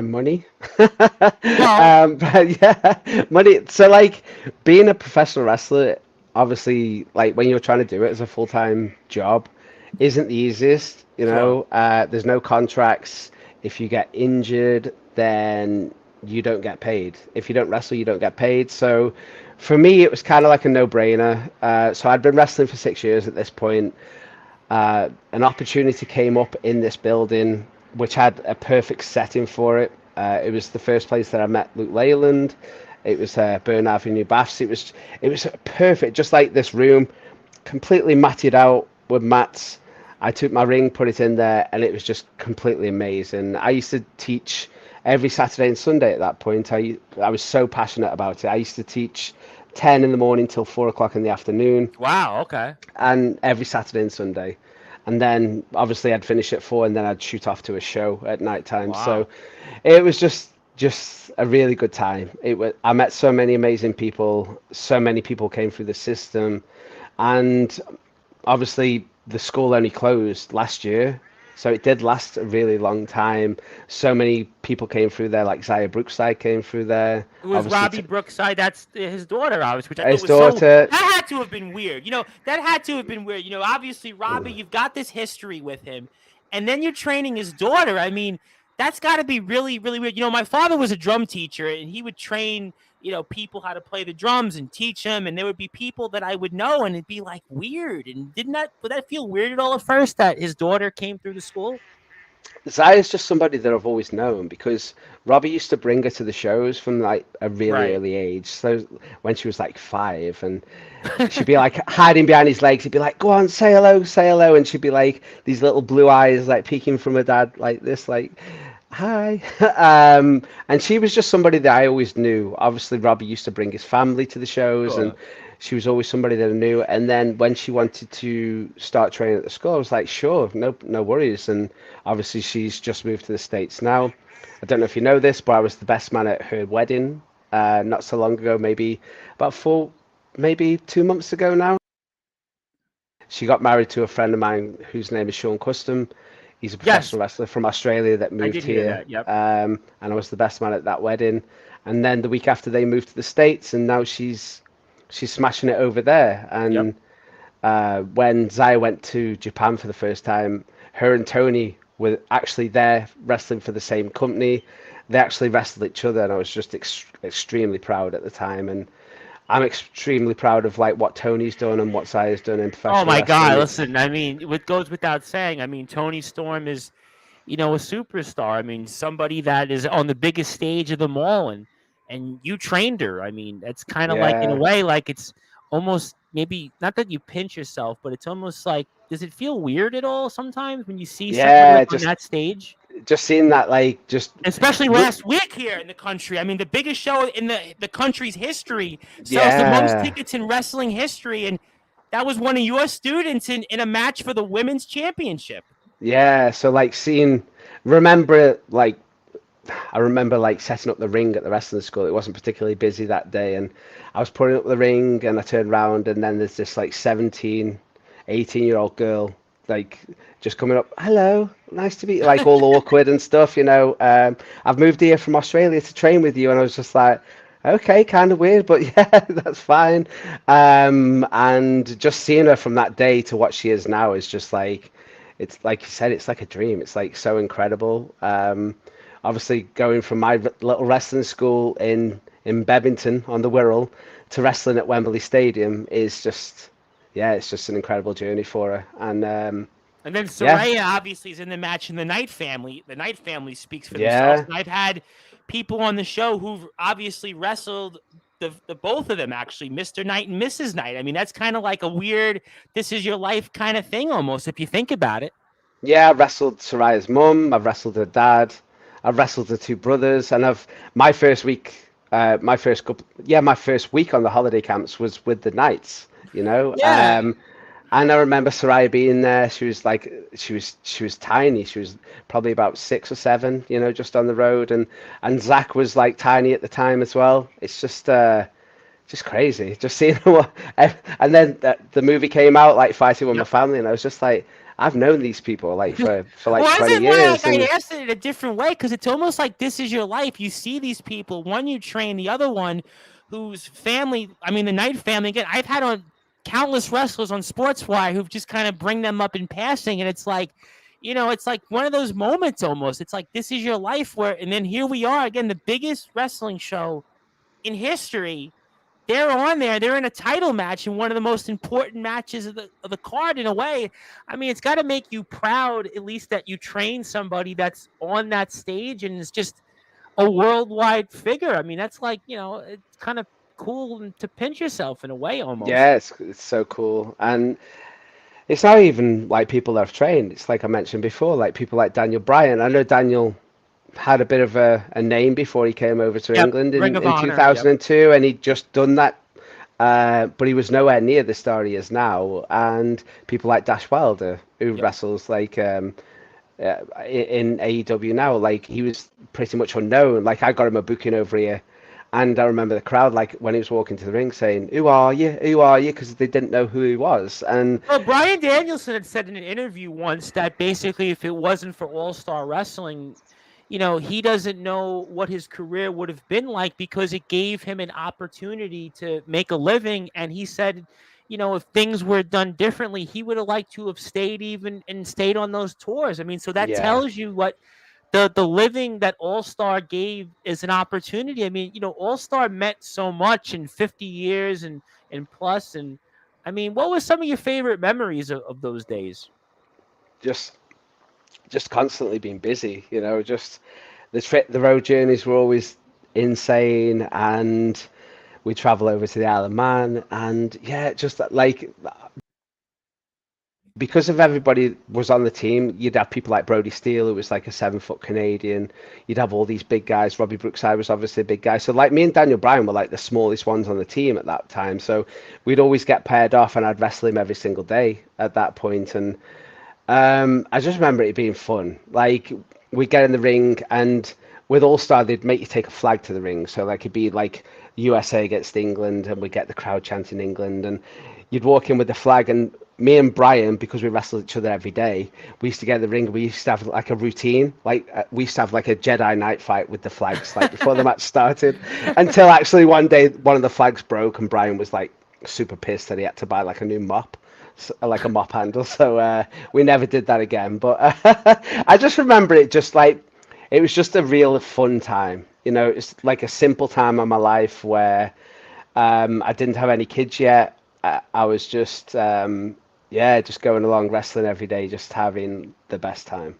Money. Well, But yeah, money. So like being a professional wrestler, obviously, like when you're trying to do it as a full-time job, isn't the easiest. sure. There's no contracts. If you get injured, then you don't get paid. If you don't wrestle, you don't get paid. So for me, it was kind of like a no-brainer. So I'd been wrestling for 6 years at this point. An opportunity came up in this building, which had a perfect setting for it. It was the first place that I met Luke Leyland. It was Burn Avenue Baths. It was perfect, just like this room, completely matted out with mats. I took my ring, put it in there, and it was just completely amazing. I used to teach every Saturday and Sunday at that point. I was so passionate about it. I used to teach 10 in the morning till 4 o'clock in the afternoon, Wow. Okay. and every Saturday and Sunday. And then obviously I'd finish at 4, and then I'd shoot off to a show at night time. So Wow. it was just a really good time. I met so many amazing people. So many people came through the system, and obviously the school only closed last year, so it did last a really long time. So many people came through there, like Zaya Brookside came through there. It was Obviously, Robbie Brookside. That's his daughter, obviously, which I thought his was so. daughter. That had to have been weird. That had to have been weird. Obviously, Robbie, you've got this history with him, and then you're training his daughter. I mean, that's got to be really, really weird. My father was a drum teacher, and he would train, people how to play the drums and teach them. And there would be people that I would know, and it'd be like weird. And would that feel weird at all at first that his daughter came through the school? Zaya's just somebody that I've always known because Robbie used to bring her to the shows from like a really Right. early age. So when she was like 5, and she'd be like hiding behind his legs. He'd be like, "Go on, say hello," and she'd be like these little blue eyes like peeking from her dad like this, like, "Hi." And she was just somebody that I always knew. Obviously, Robbie used to bring his family to the shows, and Sure. she was always somebody that I knew. And then when she wanted to start training at the school, I was like, "Sure, no worries." And obviously, she's just moved to the States now. I don't know if you know this, but I was the best man at her wedding not so long ago, maybe about maybe 2 months ago now. She got married to a friend of mine whose name is Sean Custom. He's a Yes, professional wrestler from Australia that I moved did hear here, that. Yep. and I was the best man at that wedding. And then the week after, they moved to the States, and now she's smashing it over there. Yep. And when Zaya went to Japan for the first time, her and Tony were actually there wrestling for the same company. They actually wrestled each other, and I was just extremely proud at the time. And I'm extremely proud of like what Tony's done and what Zaya's done in Oh professional my wrestling. God! It's Listen, I mean, what goes without saying. I mean, Tony Storm is, a superstar. I mean, somebody that is on the biggest stage of them all, and you trained her. I mean, it's kind of like in a yeah, way, like it's almost maybe not that you pinch yourself, but it's almost like, does it feel weird at all sometimes when you see somebody yeah, like on that stage? just seeing that like just Especially look, last week here in the country. I mean, the biggest show in the country's history sells the most yeah. tickets in wrestling history, and that was one of your students in a match for the women's championship. Yeah, so like seeing, remember like I remember like setting up the ring at the wrestling school. It wasn't particularly busy that day, and I was putting up the ring, and I turned around, and then there's this like 17, 18-year-old girl like just coming up, "Hello, nice to meet you," like all awkward and stuff. I've moved here from Australia to train with you, and I was just like, okay, kind of weird, but yeah, that's fine. And just seeing her from that day to what she is now is just like, it's like you said, it's like a dream. It's like so incredible. Obviously, going from my little wrestling school in Bevington on the Wirral to wrestling at Wembley Stadium is just, yeah, it's just an incredible journey for her. And And then yeah, Soraya obviously is in the match in the Knight family. The Knight family speaks for themselves. yeah, And I've had people on the show who've obviously wrestled the both of them actually, Mr. Knight and Mrs. Knight. I mean, that's kind of like a weird this is your life kind of thing almost if you think about it. yeah. I've wrestled Soraya's mum. I've wrestled her dad. I've wrestled her two brothers, and I've my first week, my first couple, yeah, my first week on the holiday camps was with the Knights. You know, Yeah. and I remember Soraya being there. She was like, she was tiny. She was probably about 6 or 7, just on the road. And Zach was like tiny at the time as well. It's just crazy, just seeing what. And then the movie came out, like Fighting with My Yep. Family, and I was just like, I've known these people like for like Well, this 20 is why years, I and asked it in a different way because it's almost like this is your life. You see these people, one you train, the other one whose family, I mean, the Knight family, again, I've had on countless wrestlers on Sportswire who've just kind of bring them up in passing. And it's like, it's like one of those moments almost. It's like this is your life where, and then here we are again, the biggest wrestling show in history. They're on there. They're in a title match in one of the most important matches of the card in a way. I mean, it's got to make you proud, at least that you train somebody that's on that stage and is just a worldwide figure. I mean, that's like, it's kind of cool to pinch yourself in a way almost. Yeah, it's so cool. And it's not even like people that have trained. It's like I mentioned before, like people like Daniel Bryan. I know Daniel had a bit of a name before he came over to Yep. England Ring of in Honor. Yep. 2002, and he'd just done that. But he was nowhere near the star he is now. And people like Dash Wilder, who Yep. wrestles like in AEW now, like he was pretty much unknown. Like I got him a booking over here, and I remember the crowd like when he was walking to the ring saying, "Who are you? Who are you?" Because they didn't know who he was. And Well, Brian Danielson had said in an interview once that basically if it wasn't for All Star Wrestling, he doesn't know what his career would have been like because it gave him an opportunity to make a living. And he said, if things were done differently, he would have liked to have stayed even and stayed on those tours. I mean, so that yeah, tells you what the living that All Star gave is an opportunity. I mean, All Star meant so much in 50 years and plus. And I mean, what were some of your favorite memories of those days? just just constantly being busy. Just the road journeys were always insane, and we travel over to the Isle of Man, and yeah, just like because of everybody was on the team, you'd have people like Brody Steele, who was like a 7 foot Canadian. You'd have all these big guys. Robbie Brookside was obviously a big guy. So like me and Daniel Bryan were like the smallest ones on the team at that time. So we'd always get paired off, and I'd wrestle him every single day at that point. And I just remember it being fun. Like we'd get in the ring, and with All Star, they'd make you take a flag to the ring. So like it'd be like USA against England, and we'd get the crowd chanting England, and you'd walk in with the flag. And me and Brian, because we wrestled each other every day, we used to get in the ring. We used to have like a routine. Like we used to have like a Jedi night fight with the flags, like before the match started. Until actually one day, one of the flags broke, and Brian was like super pissed that he had to buy like a new mop, like a mop handle. So we never did that again. But I just remember it just like it was just a real fun time. It's like a simple time of my life where I didn't have any kids yet. I was just yeah, just going along wrestling every day, just having the best time.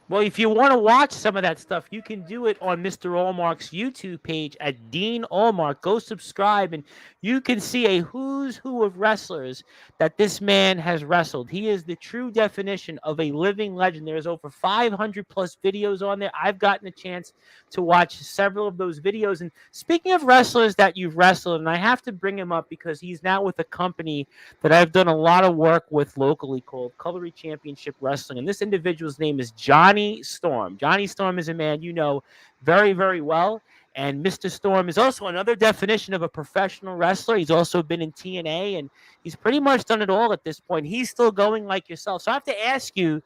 Well, if you want to watch some of that stuff, you can do it on Mr. Allmark's YouTube page at Dean Allmark. Go subscribe, and you can see a who's who of wrestlers that this man has wrestled. He is the true definition of a living legend. There's over 500 plus videos on there. I've gotten a chance to watch several of those videos. And speaking of wrestlers that you've wrestled, and I have to bring him up because he's now with a company that I've done a lot of work with locally called Cutlery Championship Wrestling. And this individual's name is Johnny Storm. Johnny Storm is a man you know very, very well. And Mr. Storm is also another definition of a professional wrestler. He's also been in TNA, and he's pretty much done it all at this point. He's still going like yourself. So I have to ask you,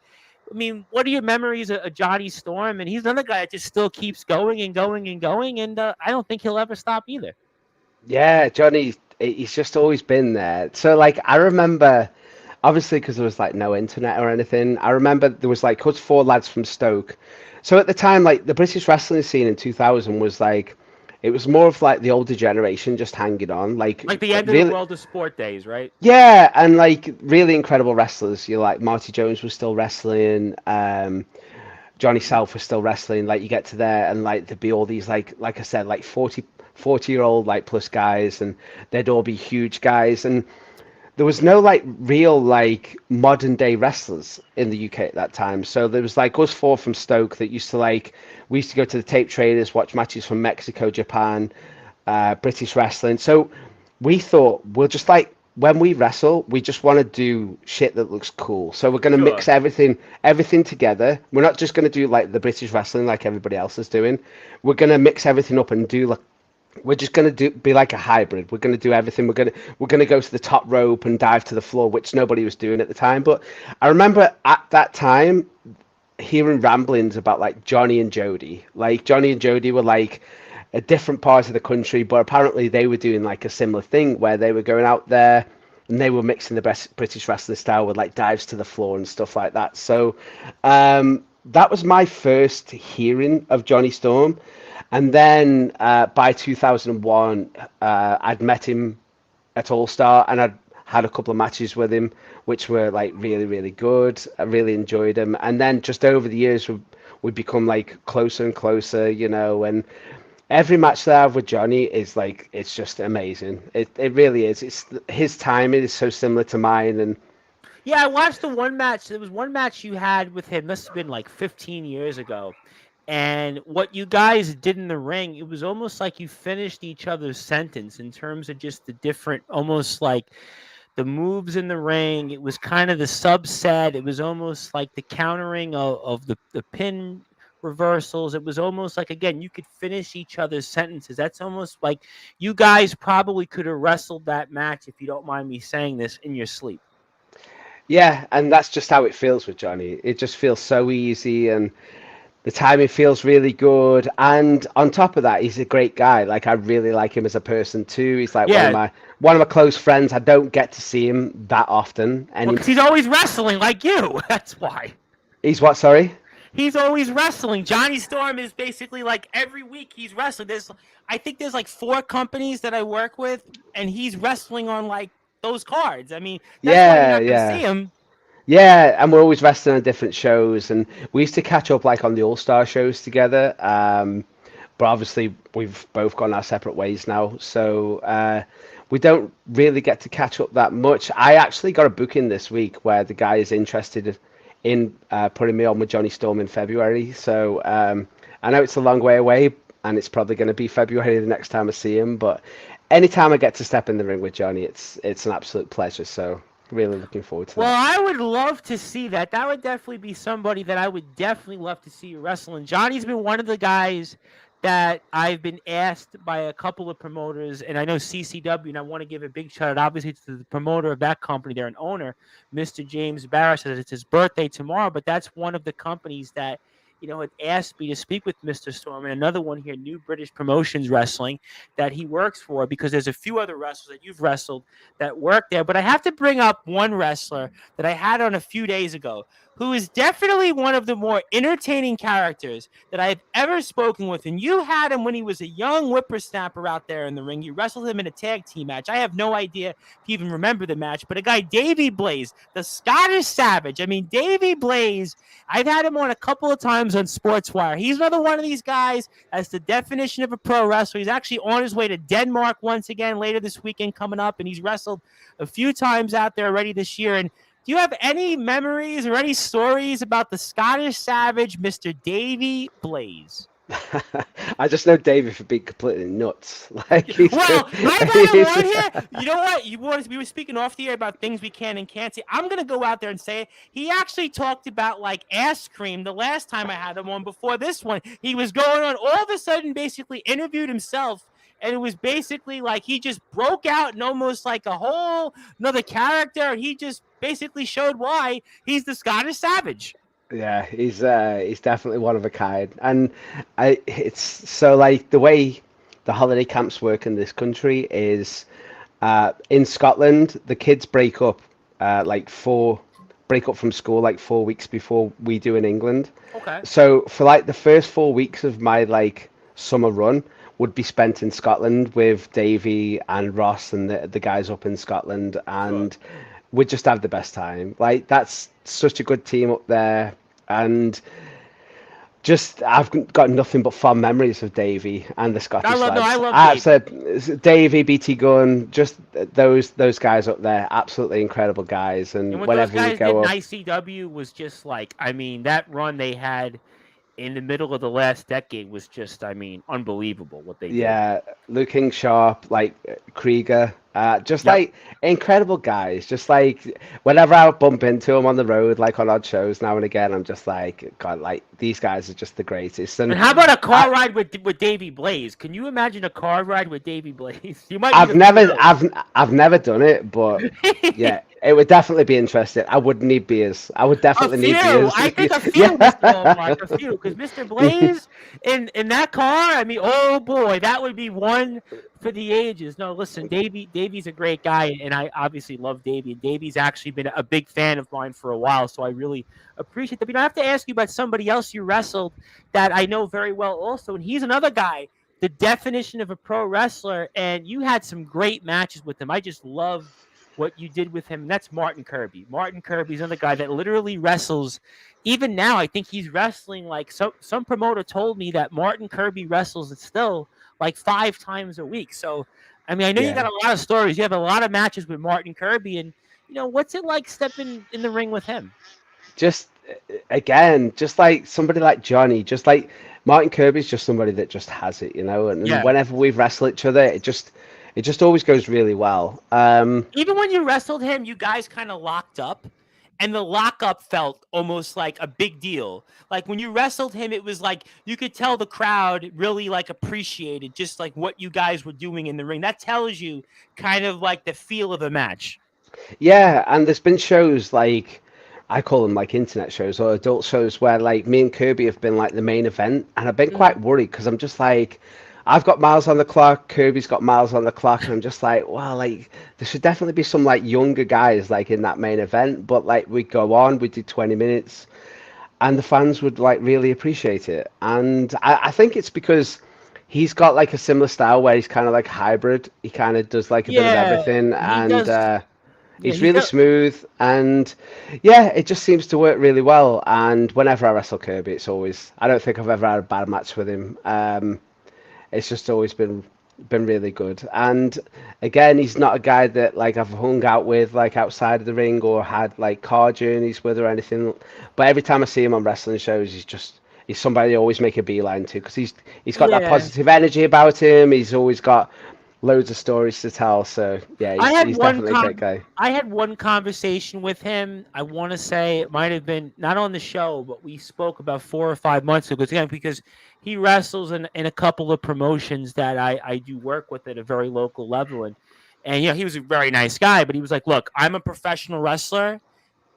I mean, what are your memories of Johnny Storm? And he's another guy that just still keeps going and going and going. And I don't think he'll ever stop either. Yeah, Johnny, he's just always been there. So like I remember, obviously because there was like no internet or anything. I remember there was like us four lads from Stoke. So at the time, like the British wrestling scene in 2000 was like, it was more of like the older generation just hanging on, like Like the end of the really, world of sport days, right? yeah, and like really incredible wrestlers. You like Marty Jones was still wrestling. Johnny South was still wrestling. Like you get to there and like there'd be all these like I said like 40 year old like plus guys, and they'd all be huge guys, and there was no like real like modern day wrestlers in the UK at that time. So there was like us four from Stoke that used to like we used to go to the tape traders, watch matches from Mexico, Japan, British wrestling. So we thought we'll just like when we wrestle, we just want to do shit that looks cool. So we're gonna Sure. mix everything together. We're not just gonna do like the British wrestling like everybody else is doing. We're gonna mix everything up and do like we're just gonna be like a hybrid. We're gonna do everything. We're gonna go to the top rope and dive to the floor, which nobody was doing at the time. But I remember at that time hearing ramblings about like Johnny and Jody. Like Johnny and Jody were like a different part of the country, but apparently they were doing like a similar thing where they were going out there and they were mixing the best British wrestling style with like dives to the floor and stuff like that. So that was my first hearing of Johnny Storm. And then by 2001, I'd met him at All Star, and I'd had a couple of matches with him, which were like really, really good. I really enjoyed him. And then just over the years, we've become like closer and closer, you know. And every match that I have with Johnny is like, it's just amazing. It really is. It's his timing is so similar to mine, and Yeah, I watched the one match. There was one match you had with him. Must have been like 15 years ago. And what you guys did in the ring, it was almost like you finished each other's sentence in terms of just the different, almost like the moves in the ring. It was kind of the subset. It was almost like the countering of the pin reversals. It was almost like, again, you could finish each other's sentences. That's almost like you guys probably could have wrestled that match, if you don't mind me saying this, in your sleep. yeah, and that's just how it feels with Johnny. It just feels so easy, and the timing feels really good. And on top of that, he's a great guy. Like, I really like him as a person too. He's like Yeah, one of my close friends. I don't get to see him that often well, anymore. because he's always wrestling like you. That's why. He's what, sorry? He's always wrestling. Johnny Storm is basically like every week he's wrestling. I think there's like 4 companies that I work with, and he's wrestling on like those cards. I mean, that's why you're Yeah, not going to see yeah. him. Yeah, and we're always wrestling on different shows, and we used to catch up like on the All Star shows together. But obviously, we've both gone our separate ways now, so we don't really get to catch up that much. I actually got a booking this week where the guy is interested in putting me on with Johnny Storm in February. So I know it's a long way away, and it's probably going to be February the next time I see him. But anytime I get to step in the ring with Johnny, it's an absolute pleasure. So really looking forward to Well, that. I would love to see that. That would definitely be somebody that I would definitely love to see wrestling. Johnny's been one of the guys that I've been asked by a couple of promoters, and I know CCW, and I want to give a big shout out, obviously, to the promoter of that company. They're an owner, Mr. James Barra, says it's his birthday tomorrow, but that's one of the companies that, had asked me to speak with Mr. Storm, and another one here, New British Promotions Wrestling, that he works for, because there's a few other wrestlers that you've wrestled that work there. But I have to bring up one wrestler that I had on a few days ago, who is definitely one of the more entertaining characters that I've ever spoken with. And you had him when he was a young whippersnapper out there in the ring. You wrestled him in a tag team match. I have no idea if you even remember the match, but a guy, Davey Blaze, the Scottish Savage. I mean, Davey Blaze, I've had him on a couple of times on Sportswire. He's another one of these guys that's the definition of a pro wrestler. He's actually on his way to Denmark once again later this weekend coming up, and he's wrestled a few times out there already this year. And do you have any memories or any stories about the Scottish Savage, Mr. Davey Blaze? I just know David for being completely nuts. Like Well, I got him on here. You know what? We were speaking off the air about things we can and can't say. I'm gonna go out there and say it. He actually talked about like ass cream the last time I had him on. Before this one, he was going on. All of a sudden, basically interviewed himself. And it was basically like he just broke out and almost like a whole another character. He just basically showed why he's the Scottish Savage. Yeah, he's definitely one of a kind, and it's so like the way the holiday camps work in this country is in Scotland the kids break up from school like 4 weeks before we do in England. Okay. So for like the first 4 weeks of my like summer run would be spent in Scotland with Davey and Ross and the guys up in Scotland, and we'd just have the best time. Like, that's such a good team up there, and just I've got nothing but fond memories of Davey and the Scottish lads. I love I've Davey. said Davey, BT Gunn, just those guys up there, absolutely incredible guys. And what whenever those we guys go did in up, ICW was just like, I mean, that run they had in the middle of the last decade was just, I mean, unbelievable what they did. yeah, Luke King Sharp, like Krieger, just Yep. like incredible guys. Just like whenever I bump into them on the road, like on odd shows now and again, I'm just like, God, like these guys are just the greatest. And how about a car ride with Davey Blaze? Can you imagine a car ride with Davey Blaze? You might. Be I've never done it, but yeah, it would definitely be interesting. I would need beers. I would definitely need beers. I think a few, Mr. Allmark, a few, because Mr. Blaze in that car, I mean, oh boy, that would be one for the ages. No, listen, Davey's a great guy, and I obviously love Davey. And Davey's actually been a big fan of mine for a while, so I really appreciate that. But I have to ask you about somebody else you wrestled that I know very well also, and he's another guy, the definition of a pro wrestler, and you had some great matches with him. I just loved what you did with him, and that's Martin Kirby. Martin Kirby's another guy that literally wrestles. Even now, I think he's wrestling like some promoter told me that Martin Kirby wrestles still like 5 times a week. So, I mean, I know you got Yeah. a lot of stories. You have a lot of matches with Martin Kirby, and what's it like stepping in the ring with him? Just again, just like somebody like Johnny, just like Martin Kirby's just somebody that just has it, and Yeah. whenever we wrestle each other, it just always goes really well. Even when you wrestled him, you guys kind of locked up, and the lockup felt almost like a big deal. Like when you wrestled him, it was like you could tell the crowd really like appreciated just like what you guys were doing in the ring. That tells you kind of like the feel of the match. Yeah, and there's been shows like I call them like internet shows or adult shows where like me and Kirby have been like the main event, and I've been Mhm. quite worried because I'm just like, I've got miles on the clock, Kirby's got miles on the clock, and I'm just like, well, like there should definitely be some like younger guys like in that main event, but like we go on, we do 20 minutes, and the fans would like really appreciate it, and I think it's because he's got like a similar style where he's kind of like hybrid. He kind of does like a bit of Yeah, everything, he and does. Yeah, he's he really does. smooth, and yeah, it just seems to work really well. And whenever I wrestle Kirby, it's always, I don't think I've ever had a bad match with him. It's just always been really good. And again, he's not a guy that like I've hung out with like outside of the ring or had like car journeys with or anything. But every time I see him on wrestling shows, he's somebody I always make a beeline to because he's got that Yeah. positive energy about him. He's always got loads of stories to tell. So yeah, I had he's one definitely a great com guy. I had one conversation with him. I want to say it might have been not on the show, but we spoke about 4 or 5 months ago. Again, because he wrestles in a couple of promotions that I do work with at a very local level, and he was a very nice guy, but he was like, "Look, I'm a professional wrestler.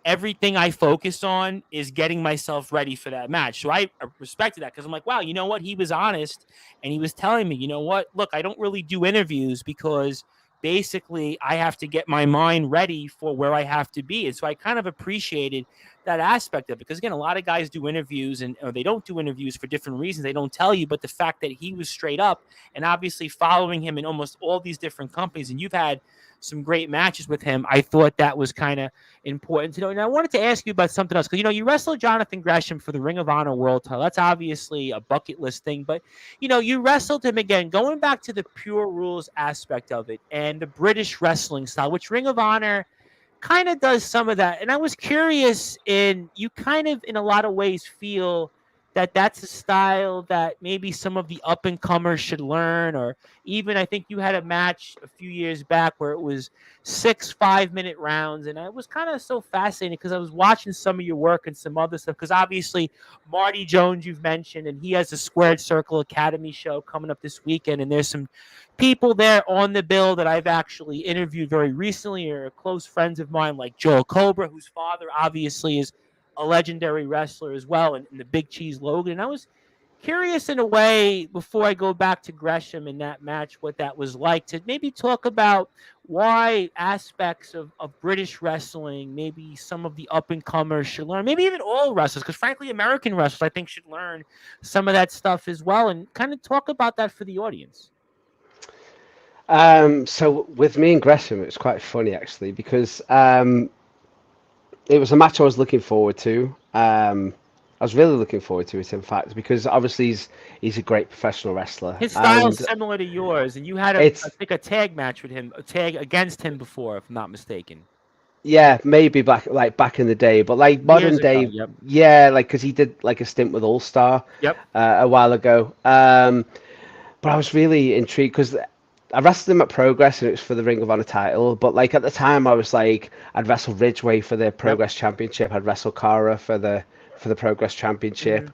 Everything I focus on is getting myself ready for that match." So I respected that because I'm like, wow, you know what? He was honest and he was telling me, you know what? Look, I don't really do interviews because basically I have to get my mind ready for where I have to be. And so I kind of appreciated that aspect of it because again, a lot of guys do interviews and or they don't do interviews for different reasons. They don't tell you, but the fact that he was straight up and obviously following him in almost all these different companies, and you've had some great matches with him, I thought that was kind of important to know. And I wanted to ask you about something else because you wrestled Jonathan Gresham for the Ring of Honor World Title. That's obviously a bucket list thing, but you wrestled him again. Going back to the pure rules aspect of it and the British wrestling style, which Ring of Honor kind of does some of that. And I was curious, in you kind of in a lot of ways feel that that's a style that maybe some of the up and comers should learn, or even I think you had a match a few years back where it was 6 5-minute rounds, and I was kind of so fascinated because I was watching some of your work and some other stuff because obviously Marty Jones you've mentioned, and he has a Squared Circle Academy show coming up this weekend, and there's some people there on the bill that I've actually interviewed very recently or are close friends of mine, like Joel Cobra, whose father obviously is a legendary wrestler as well, and the Big Cheese Logan. And I was curious in a way, before I go back to Gresham in that match, what that was like to maybe talk about why aspects of British wrestling, maybe some of the up and comers should learn, maybe even all wrestlers, because frankly, American wrestlers, I think, should learn some of that stuff as well, and kind of talk about that for the audience. So with me and Gresham, it was quite funny actually because it was a match I was looking forward to. I was really looking forward to it, in fact, because obviously he's a great professional wrestler, His style's and similar to yours, and you had I it's think a tag match with him, a tag against him before, if I'm not mistaken. yeah, maybe back in the day, but like Years modern ago. day, Yep. yeah, like because he did like a stint with All Star Yep. a while ago. But I was really intrigued because I wrestled him at Progress and it was for the Ring of Honor title. But like at the time, I was like, I'd wrestled Ridgeway for the Yep. Progress Championship. I'd wrestled Cara for the Progress Hmm. Championship.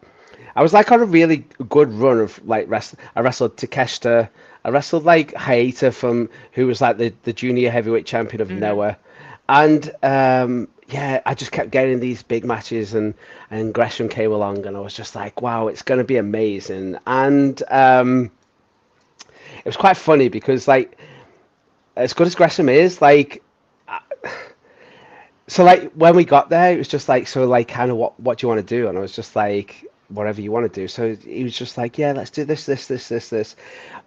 I was like on a really good run of like I wrestled Takeshita. I wrestled like Hayata from who was like the junior heavyweight champion of Hmm. Noah, and yeah, I just kept getting these big matches, and Gresham came along, and I was just like, wow, it's gonna be amazing, and it was quite funny because like as good as Gresham is, like so like when we got there, it was just like so like kind of what do you want to do? And I was just like whatever you want to do. So he was just like yeah, let's do this.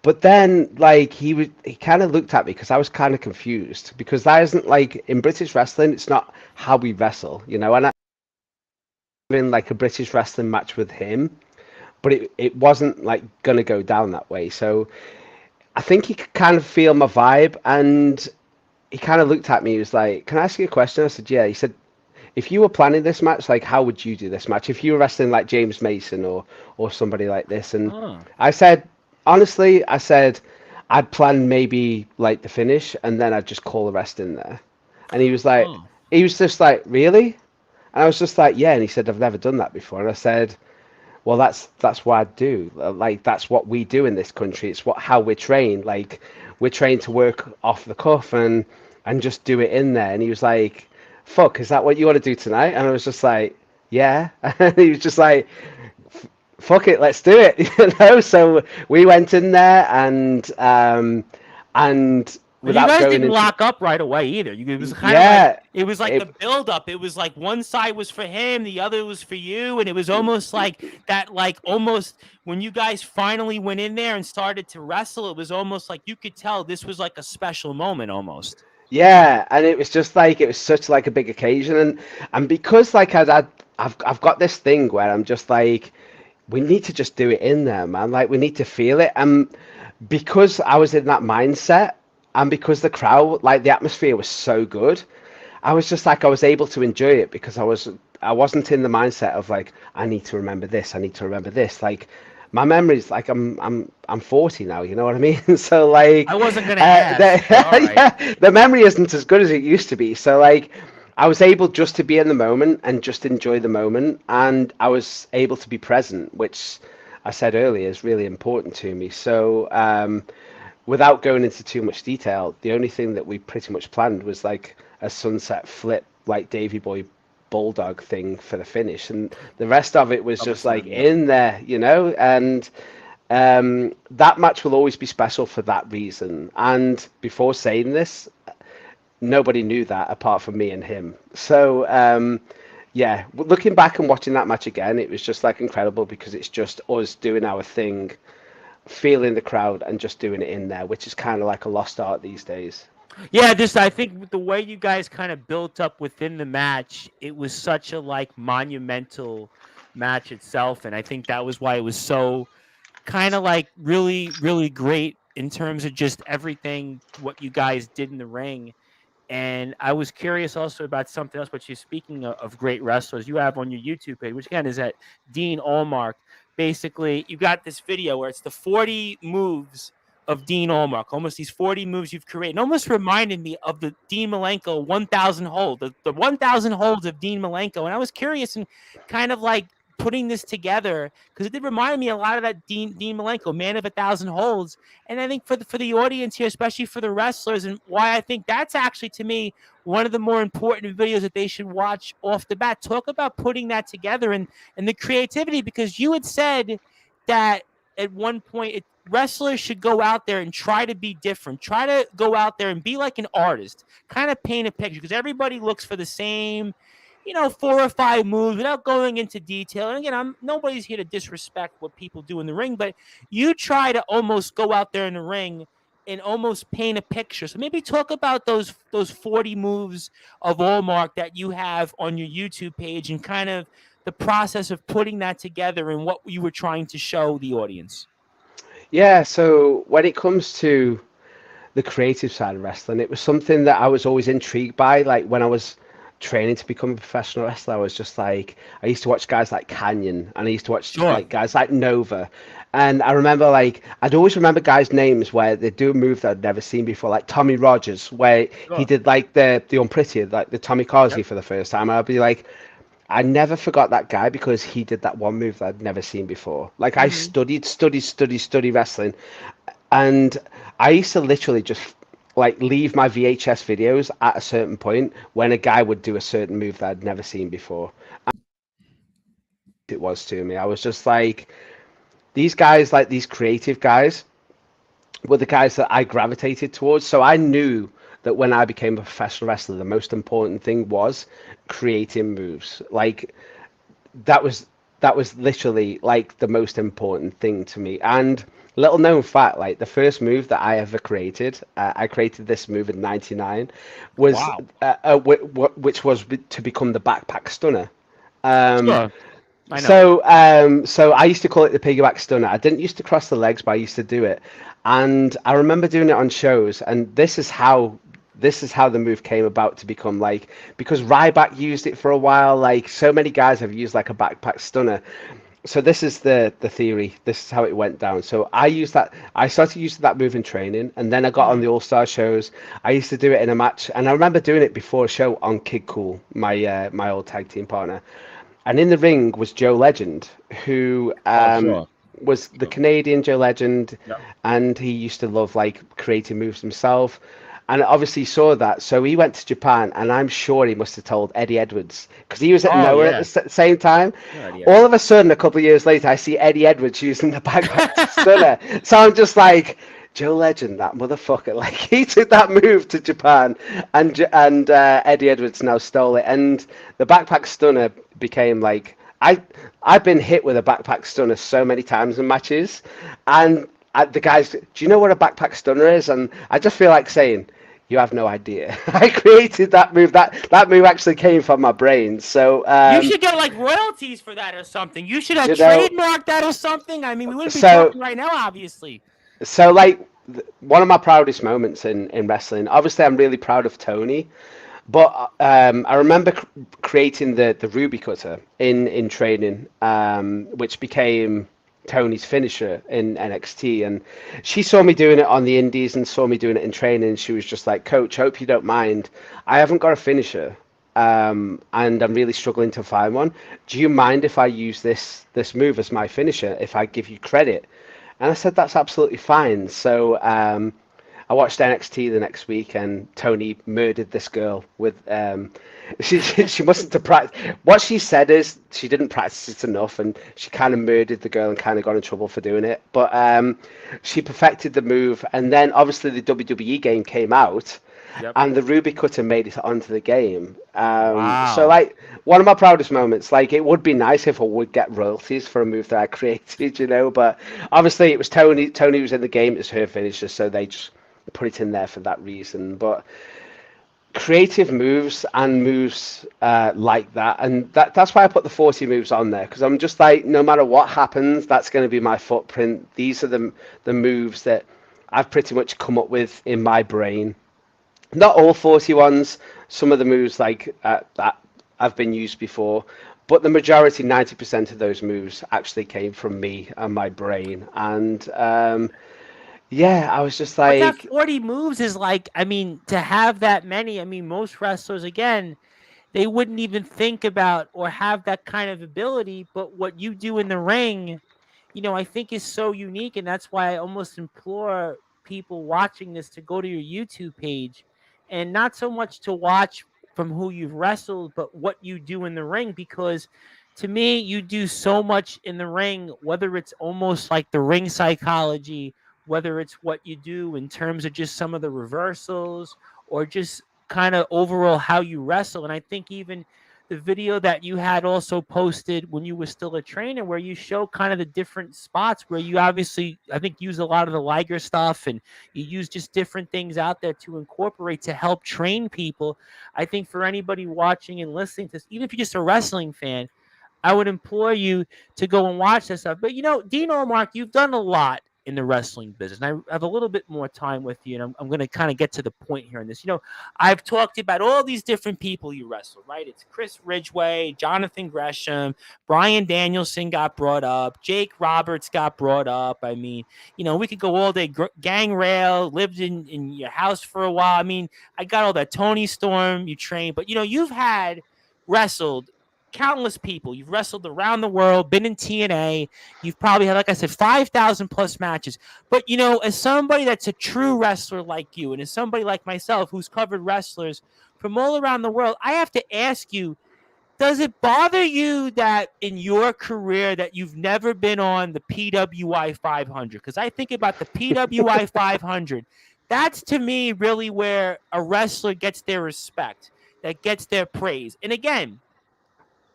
But then like he kind of looked at me because I was kind of confused because that isn't like in British wrestling, it's not how we wrestle, you know. And I in like a British wrestling match with him, but it wasn't like gonna go down that way. So I think he could kind of feel my vibe, and he kind of looked at me. He was like, "Can I ask you a question?" I said, "Yeah." He said, "If you were planning this match, like, how would you do this match? If you were wrestling like James Mason or somebody like this?" And Oh, I said, honestly, I said, I'd plan maybe like the finish, and then I'd just call the rest in there. And oh, he was just like, really? And I was just like, yeah. And he said, I've never done that before. And I said, well, that's what I do. Like that's what we do in this country. It's what how we're trained. Like we're trained to work off the cuff and just do it in there. And he was like, "Fuck, is that what you want to do tonight?" And I was just like, "Yeah." And he was just like, "Fuck it, let's do it." You know. So we went in there and and you without guys going didn't into lock up right away either. It was kind of like yeah, it was like the it build up. It was like one side was for him, the other was for you, and it was almost like that. Like almost when you guys finally went in there and started to wrestle, it was almost like you could tell this was like a special moment almost. Yeah, and it was just like it was such like a big occasion, and because like I've got this thing where I'm just like, we need to just do it in there, man. Like we need to feel it, and because I was in that mindset, and because the crowd, like the atmosphere was so good, I was just like I was able to enjoy it because I wasn't in the mindset of like I need to remember this, I need to remember this. Like my memories, like I'm 40 now, you know what I mean? So I like, wasn't gonna ask, but all right. yeah, the memory isn't as good as it used to be. So like, I was able just to be in the moment and just enjoy the moment, and I was able to be present, which I said earlier is really important to me. So without going into too much detail, the only thing that we pretty much planned was like a sunset flip, like Davy Boy Bulldog thing for the finish, and the rest of it was just like SummerSlam, yeah. in there, you know. And that match will always be special for that reason. And before saying this, nobody knew that apart from me and him. So yeah, looking back and watching that match again, it was just like incredible because it's just us doing our thing, feeling the crowd and just doing it in there, which is kind of like a lost art these days. Yeah, just I think with the way you guys kind of built up within the match, it was such a like monumental match itself, and I think that was why it was so kind of like really, really great in terms of just everything what you guys did in the ring. And I was curious also about something else, but you're speaking of great wrestlers you have on your YouTube page, which again is at Dean Allmark. Basically, you got this video where it's the 40 moves of Dean Allmark, almost these 40 moves you've created. It almost reminded me of the Dean Malenko 1,000 hold, the 1,000 holds of Dean Malenko. And I was curious and kind of like putting this together because it did remind me a lot of that Dean Malenko, man of 1,000 holds. And I think for the audience here, especially for the wrestlers, and why I think that's actually to me one of the more important videos that they should watch off the bat. Talk about putting that together and the creativity, because you had said that at one point wrestlers should go out there and try to be different, try to go out there and be like an artist, kind of paint a picture, because everybody looks for the same, four or five moves without going into detail. And again, nobody's here to disrespect what people do in the ring, but you try to almost go out there in the ring and almost paint a picture. So maybe talk about those 40 moves of Allmark that you have on your YouTube page and kind of the process of putting that together and what you were trying to show the audience. Yeah, so when it comes to the creative side of wrestling, it was something that I was always intrigued by. Like when I was training to become a professional wrestler, I was just like, I used to watch guys like Canyon and I used to watch Sure. like guys like Nova. And I remember like, I'd always remember guys' names where they do a move that I'd never seen before, like Tommy Rogers, where he Sure. did like the Unpretty, like the Tommy Yep. Causey for the first time. And I'd be like, I never forgot that guy because he did that one move that I'd never seen before. Like I Mm-hmm. studied wrestling, and I used to literally just like leave my VHS videos at a certain point when a guy would do a certain move that I'd never seen before. It was to me. I was just like these guys, like these creative guys, were the guys that I gravitated towards. So I knew that when I became a professional wrestler, the most important thing was creating moves. Like that was that was literally like the most important thing to me. And little known fact, like the first move that I ever created, I created this move in '99, was Wow. which was to become the backpack stunner. Um, Sure. I know it. so I used to call it the piggyback stunner. I didn't used to cross the legs, but I used to do it. And I remember doing it on shows, and this is how the move came about to become like, because Ryback used it for a while. Like so many guys have used like a backpack stunner. So this is the theory. This is how it went down. So I used that. I started using that move in training, and then I got on Hmm. the All Star shows. I used to do it in a match, and I remember doing it before a show on Kid Cool, my old tag team partner. And in the ring was Joe Legend, who Oh, sure. was the Sure. Canadian Joe Legend, Yep. and he used to love like creating moves himself. And obviously he saw that, so he went to Japan, and I'm sure he must have told Eddie Edwards because he was at Oh, Noah at the yeah. same time. Yeah, Eddie All Edwards. of a sudden, a couple of years later, I see Eddie Edwards using the backpack stunner. So I'm just like, Joe Legend, that motherfucker. Like he took that move to Japan, and Eddie Edwards now stole it. And the backpack stunner became like I've been hit with a backpack stunner so many times in matches, and the guys, do you know what a backpack stunner is? And I just feel like saying, you have no idea. I created that move. That move actually came from my brain. So You should get like royalties for that or something. You should have you know, trademarked that or something. I mean, we wouldn't be so talking right now, obviously. like one of my proudest moments in wrestling. Obviously, I'm really proud of Tony, but I remember creating the Ruby Cutter in training, which became Tony's finisher in NXT. And she saw me doing it on the Indies and saw me doing it in training. And she was just like, "Coach, hope you don't mind. I haven't got a finisher, and I'm really struggling to find one. Do you mind if I use this move as my finisher? If I give you credit?" And I said, "That's absolutely fine." So I watched NXT the next week, and Tony murdered this girl with. She mustn't have practiced. What she said is she didn't practice it enough, and she kind of murdered the girl and kind of got in trouble for doing it. But she perfected the move, and then obviously the WWE game came out, Yep. and the Ruby Cutter made it onto the game. So Wow. like one of my proudest moments. Like it would be nice if I would get royalties for a move that I created, but obviously it was Tony. Tony was in the game. It's her finisher, so they just put it in there for that reason. But creative moves and moves like that, and that's why I put the 40 moves on there, because I'm just like, no matter what happens, that's going to be my footprint. These are the moves that I've pretty much come up with in my brain. Not all 40 ones. Some of the moves like that have been used before, but the majority, 90% of those moves actually came from me and my brain. And yeah, I was just But that like, 40 moves is like, I mean, to have that many, I mean, most wrestlers, again, they wouldn't even think about or have that kind of ability. But what you do in the ring, I think is so unique. And that's why I almost implore people watching this to go to your YouTube page and not so much to watch from who you've wrestled, but what you do in the ring. Because to me, you do so much in the ring, whether it's almost like the ring psychology, whether it's what you do in terms of just some of the reversals or just kind of overall how you wrestle. And I think even the video that you had also posted when you were still a trainer, where you show kind of the different spots where you obviously, I think, use a lot of the Liger stuff and you use just different things out there to incorporate to help train people. I think for anybody watching and listening to this, even if you're just a wrestling fan, I would implore you to go and watch this stuff. But Dean Allmark, you've done a lot in the wrestling business. And I have a little bit more time with you, and I'm going to kind of get to the point here in this. I've talked about all these different people you wrestled, right? It's Chris Ridgway, Jonathan Gresham, Brian Danielson got brought up, Jake Roberts got brought up. I mean, we could go all day. Gangrel lived in your house for a while. I mean, I got all that. Tony Storm, you trained, but you've had wrestled countless people. You've wrestled around the world, been in TNA. You've probably had, like I said, 5,000 plus matches. But, as somebody that's a true wrestler like you, and as somebody like myself who's covered wrestlers from all around the world, I have to ask you, Does it bother you that in your career that you've never been on the PWI 500? Because I think about the PWI 500. That's to me really where a wrestler gets their respect, that gets their praise. And again,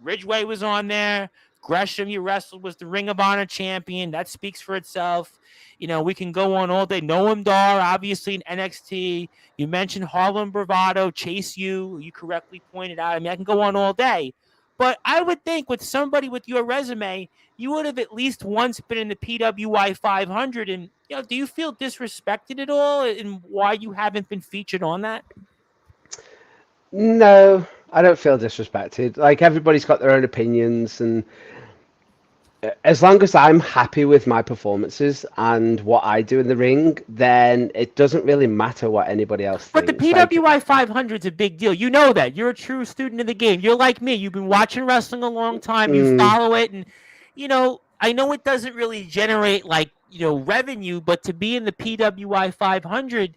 Ridgeway was on there. Gresham, you wrestled, was the Ring of Honor champion. That speaks for itself. We can go on all day. Noam Dar, obviously in NXT. You mentioned Harlem Bravado, Chase U, you correctly pointed out. I mean, I can go on all day. But I would think with somebody with your resume, you would have at least once been in the PWI 500. And, do you feel disrespected at all and why you haven't been featured on that? No, I don't feel disrespected. Like everybody's got their own opinions, and as long as I'm happy with my performances and what I do in the ring, then it doesn't really matter what anybody else But the thinks. Like, PWI 500 is a big deal. You know that. You're a true student of the game. You're like me. You've been watching wrestling a long time. You mm, follow it. And, I know it doesn't really generate like, revenue, but to be in the PWI 500,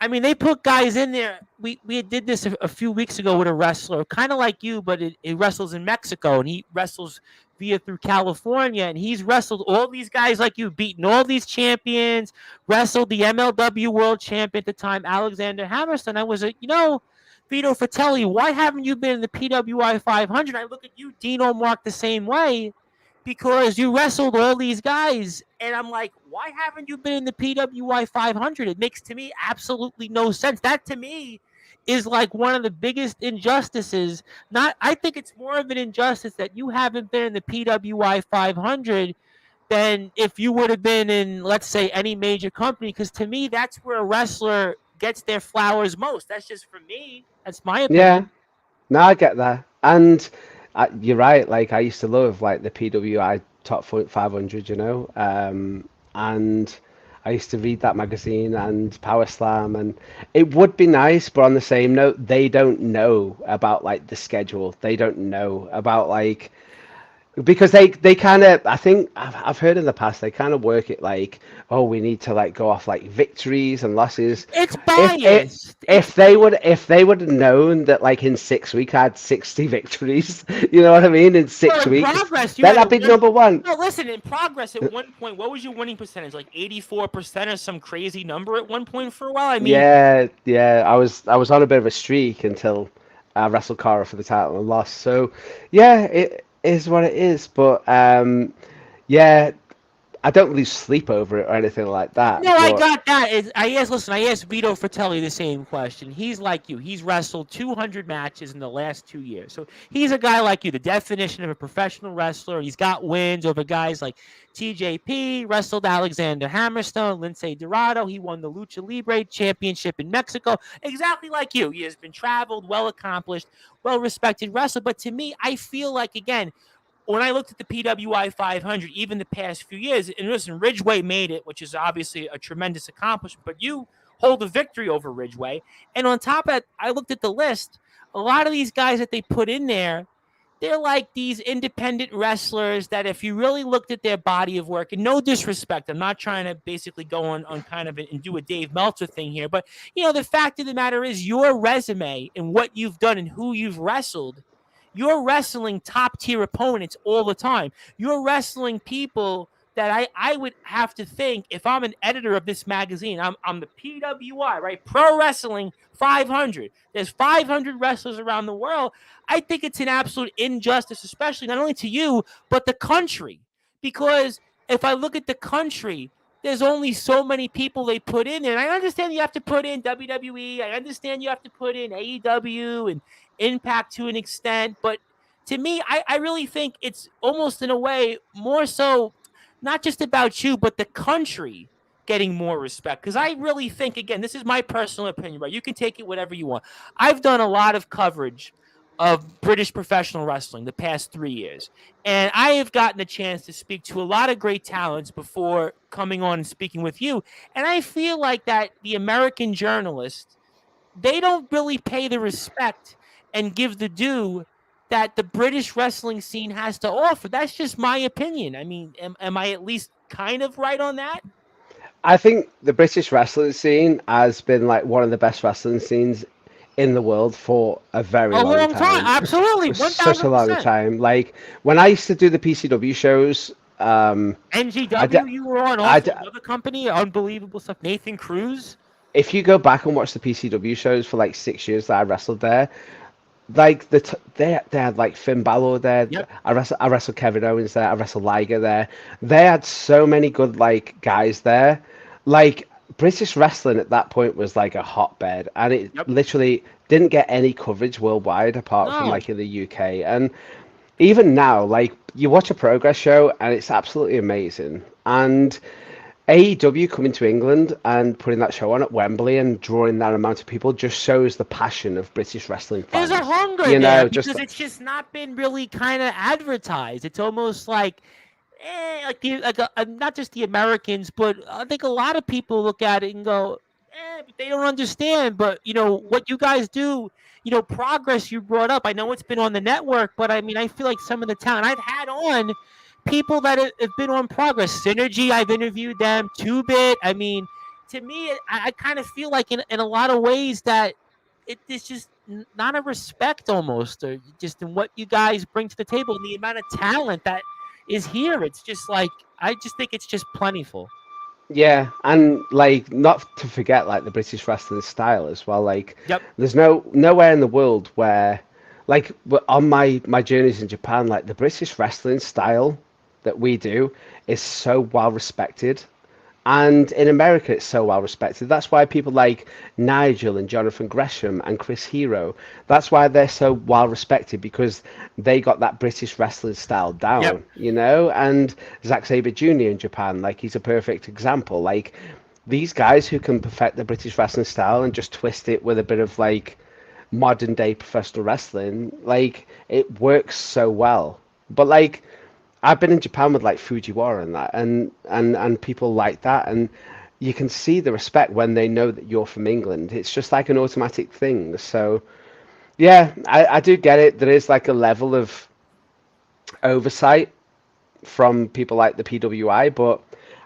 I mean, they put guys in there. We did this a few weeks ago with a wrestler, kind of like you, but it wrestles in Mexico, and he wrestles via through California, and he's wrestled all these guys like you, beaten all these champions, wrestled the MLW World Champion at the time, Alexander Hammerstone. I was a, Vito Fratelli, why haven't you been in the PWI 500? I look at you, Dino Mark, the same way because you wrestled all these guys. And I'm like, why haven't you been in the PWI 500? It makes to me absolutely no sense. That to me is like one of the biggest injustices. Not, I think it's more of an injustice that you haven't been in the PWI 500 than if you would have been in, let's say, any major company. Because to me, that's where a wrestler gets their flowers most. That's just for me. That's my yeah, opinion. no, I get that. And you're right. Like I used to love like the PWI Top 500, and I used to read that magazine and Power Slam, and it would be nice. But on the same note, they don't know about like the schedule. They don't know about like because they kind of I think I've heard in the past they kind of work it like, oh, we need to like go off like victories and losses. It's if it biased. It's if they would have known that like in 6 weeks I had 60 victories, you know what I mean, in Well, six in weeks progress, you then had a I'd be win. number one. No, listen. In progress, at one point, what was your winning percentage? Like 84% or some crazy number at one point for a while. I mean, Yeah, I was on a bit of a streak until I wrestled Cara for the title and lost. So yeah, it is what it is. But yeah, I don't lose sleep over it or anything like that. no, I But got that. Listen, I asked Vito Fratelli the same question. He's like you. He's wrestled 200 matches in the last 2 years. So he's a guy like you, the definition of a professional wrestler. He's got wins over guys like TJP, wrestled Alexander Hammerstone, Lince Dorado. He won the Lucha Libre Championship in Mexico. Exactly like you. He has been traveled, well accomplished, well respected wrestler. But to me, I feel like, again, when I looked at the PWI 500, even the past few years, and listen, Ridgeway made it, which is obviously a tremendous accomplishment, but you hold a victory over Ridgeway. And on top of that, I looked at the list. A lot of these guys that they put in there, they're like these independent wrestlers that if you really looked at their body of work, and no disrespect, I'm not trying to basically go on kind of and do a Dave Meltzer thing here, but the fact of the matter is your resume and what you've done and who you've wrestled, you're wrestling top tier opponents all the time. You're wrestling people that I would have to think if I'm an editor of this magazine, I'm the PWI, right? Pro Wrestling 500. There's 500 wrestlers around the world. I think it's an absolute injustice, especially not only to you, but the country. Because if I look at the country, there's only so many people they put in there. And I understand you have to put in WWE. I understand you have to put in AEW and Impact to an extent. But to me, I really think it's almost in a way more so not just about you, but the country getting more respect. Because I really think, again, this is my personal opinion, right? You can take it whatever you want. I've done a lot of coverage of British professional wrestling the past 3 years. And I have gotten a chance to speak to a lot of great talents before coming on and speaking with you. And I feel like that the American journalists, they don't really pay the respect and give the due that the British wrestling scene has to offer. That's just my opinion. I mean, am I at least kind of right on that? I think the British wrestling scene has been like one of the best wrestling scenes in the world for a very A long long time, time. absolutely, one Such a thousand long percent. time. Like when I used to do the PCW shows, I, d- NGW, you were on I also d- another company, unbelievable stuff. Nathan Cruz. if you go back and watch the PCW shows for like 6 years that I wrestled there, like they had like Finn Balor there. Yep, I wrestled Kevin Owens there. I wrestled Liger there. They had so many good like guys there. Like British wrestling at that point was like a hotbed, and it yep. literally didn't get any coverage worldwide apart from No, like in the UK. And even now, like you watch a Progress show and it's absolutely amazing. And AEW coming to England and putting that show on at Wembley and drawing that amount of people just shows the passion of British wrestling there's a fans. hunger You there know, just because it's just not been really kind of advertised. It's almost like, not just the Americans, but I think a lot of people look at it and go, but they don't understand. But what you guys do, progress you brought up. I know it's been on the network, but I mean, I feel like some of the talent I've had on people that have been on progress. Synergy, I've interviewed them. Two Bit. I mean, to me, I kind of feel like in a lot of ways that it's just not a respect almost, or just in what you guys bring to the table and the amount of talent that is here. It's just like I just think it's just plentiful. yeah, and like not to forget like the British wrestling style as well. Like Yep. there's nowhere in the world where like on my journeys in Japan, like the British wrestling style that we do is so well respected. And in America, it's so well respected. That's why people like Nigel and Jonathan Gresham and Chris Hero, that's why they're so well respected because they got that British wrestling style Yep. down, you know? And Zack Sabre Jr. in Japan, like he's a perfect example. Like these guys who can perfect the British wrestling style and just twist it with a bit of like modern day professional wrestling, like it works so well. But like I've been in Japan with like Fujiwara and that, and people like that, and you can see the respect when they know that you're from England. It's just like an automatic thing. So yeah, I do get it. There is like a level of oversight from people like the PWI, but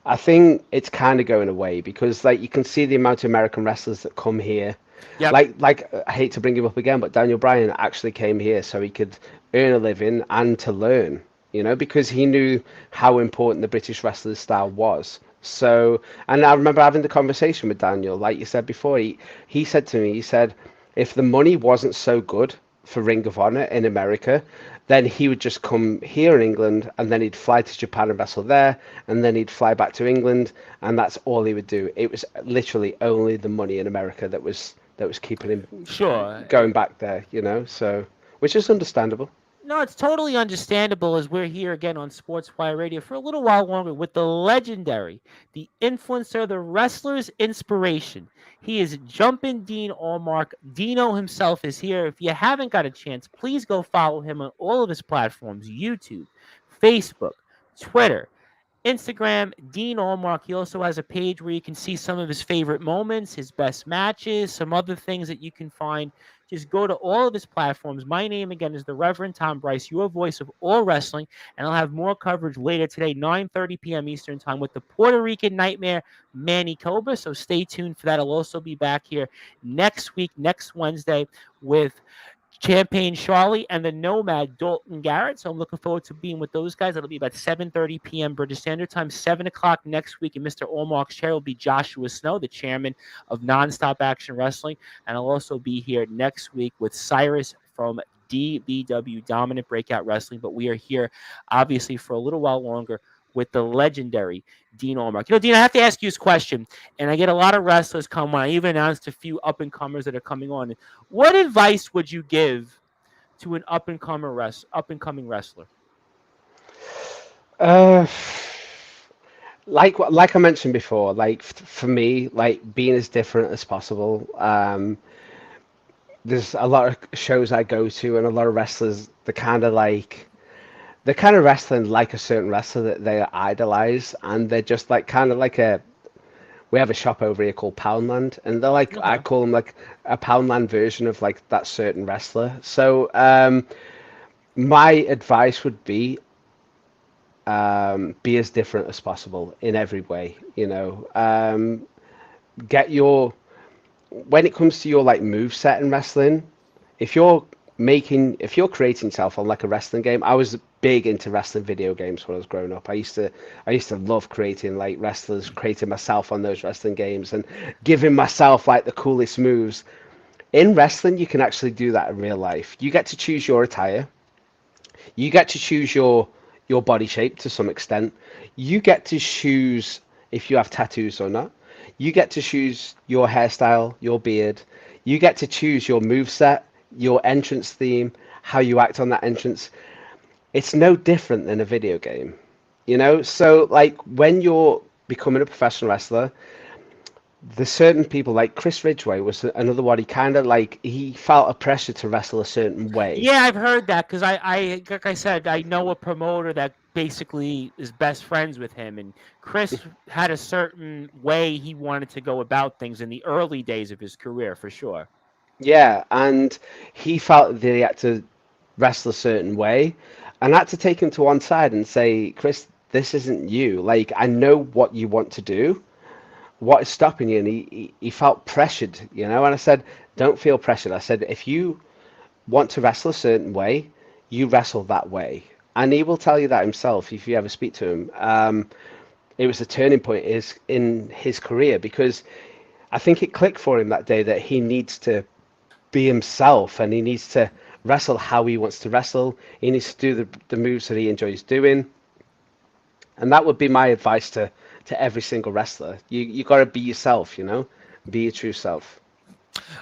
I think it's kind of going away because like you can see the amount of American wrestlers that come here. Yep. Like I hate to bring him up again, but Daniel Bryan actually came here so he could earn a living and to learn, you know, because he knew how important the British wrestling style was. So, and I remember having the conversation with Daniel, like you said before, he said to me, he said, if the money wasn't so good for Ring of Honor in America, then he would just come here in England and then he'd fly to Japan and wrestle there and then he'd fly back to England and that's all he would do. It was literally only the money in America that was keeping him Sure. going back there, you know, so which is understandable. No, it's totally understandable as we're here again on Sportswire Radio for a little while longer with the legendary, the influencer, the wrestler's inspiration. He is Jumpin' Dean Allmark. Dino himself is here. If you haven't got a chance, please go follow him on all of his platforms: YouTube, Facebook, Twitter, Instagram, Dean Allmark. He also has a page where you can see some of his favorite moments, his best matches, some other things that you can find. Just go to all of his platforms. My name again is the Reverend Tom Bryce, your voice of all wrestling, and I'll have more coverage later today, 9:30 p.m. Eastern Time, with the Puerto Rican Nightmare, Manny Cobra. So stay tuned for that. I'll also be back here next week, next Wednesday, with Champagne Charlie and the Nomad Dalton Garrett. So I'm looking forward to being with those guys. It'll be about 7:30 p.m. British Standard Time, 7 o'clock next week. And Mr. Allmark's chair will be Joshua Snow, the chairman of Nonstop Action Wrestling. And I'll also be here next week with Cyrus from DBW, Dominant Breakout Wrestling. But we are here, obviously, for a little while longer with the legendary Dean Allmark. Dean, I have to ask you this question, and I get a lot of wrestlers come on. I even announced a few up-and-comers that are coming on. What advice would you give to an up and coming wrestler? Uh, like I mentioned before, like for me, like being as different as possible. There's a lot of shows I go to, and a lot of wrestlers. They're kind of wrestling like a certain wrestler that they idolize, and they're just like kind of like a. We have a shop over here called Poundland, and they're like I Okay. call them like a Poundland version of like that certain wrestler. So my advice would be as different as possible in every way. You know, get your when it comes to your like move set in wrestling, if you're creating yourself on like a wrestling game, I was big into wrestling video games when I was growing up. I used to love creating like wrestlers, creating myself on those wrestling games and giving myself like the coolest moves. In wrestling, you can actually do that in real life. You get to choose your attire. You get to choose your body shape to some extent. You get to choose if you have tattoos or not. You get to choose your hairstyle, your beard. You get to choose your move set, your entrance theme, how you act on that entrance. It's no different than a video game, you know? So like when you're becoming a professional wrestler, there's certain people like Chris Ridgway was another one. He kind of like he felt a pressure to wrestle a certain way. Yeah, I've heard that because like I said, I know a promoter that basically is best friends with him, and Chris had a certain way he wanted to go about things in the early days of his career, for sure. Yeah, and he felt that he had to wrestle a certain way, and I had to take him to one side and say, Chris, this isn't you. Like, I know what you want to do. What is stopping you? And he felt pressured, you know. And I said, don't feel pressured. I said, if you want to wrestle a certain way, you wrestle that way. And he will tell you that himself if you ever speak to him. It was a turning point is in his career because I think it clicked for him that day that he needs to be himself and he needs to wrestle how he wants to wrestle. He needs to do the moves that he enjoys doing. And that would be my advice to every single wrestler. You got to be yourself, you know, be your true self.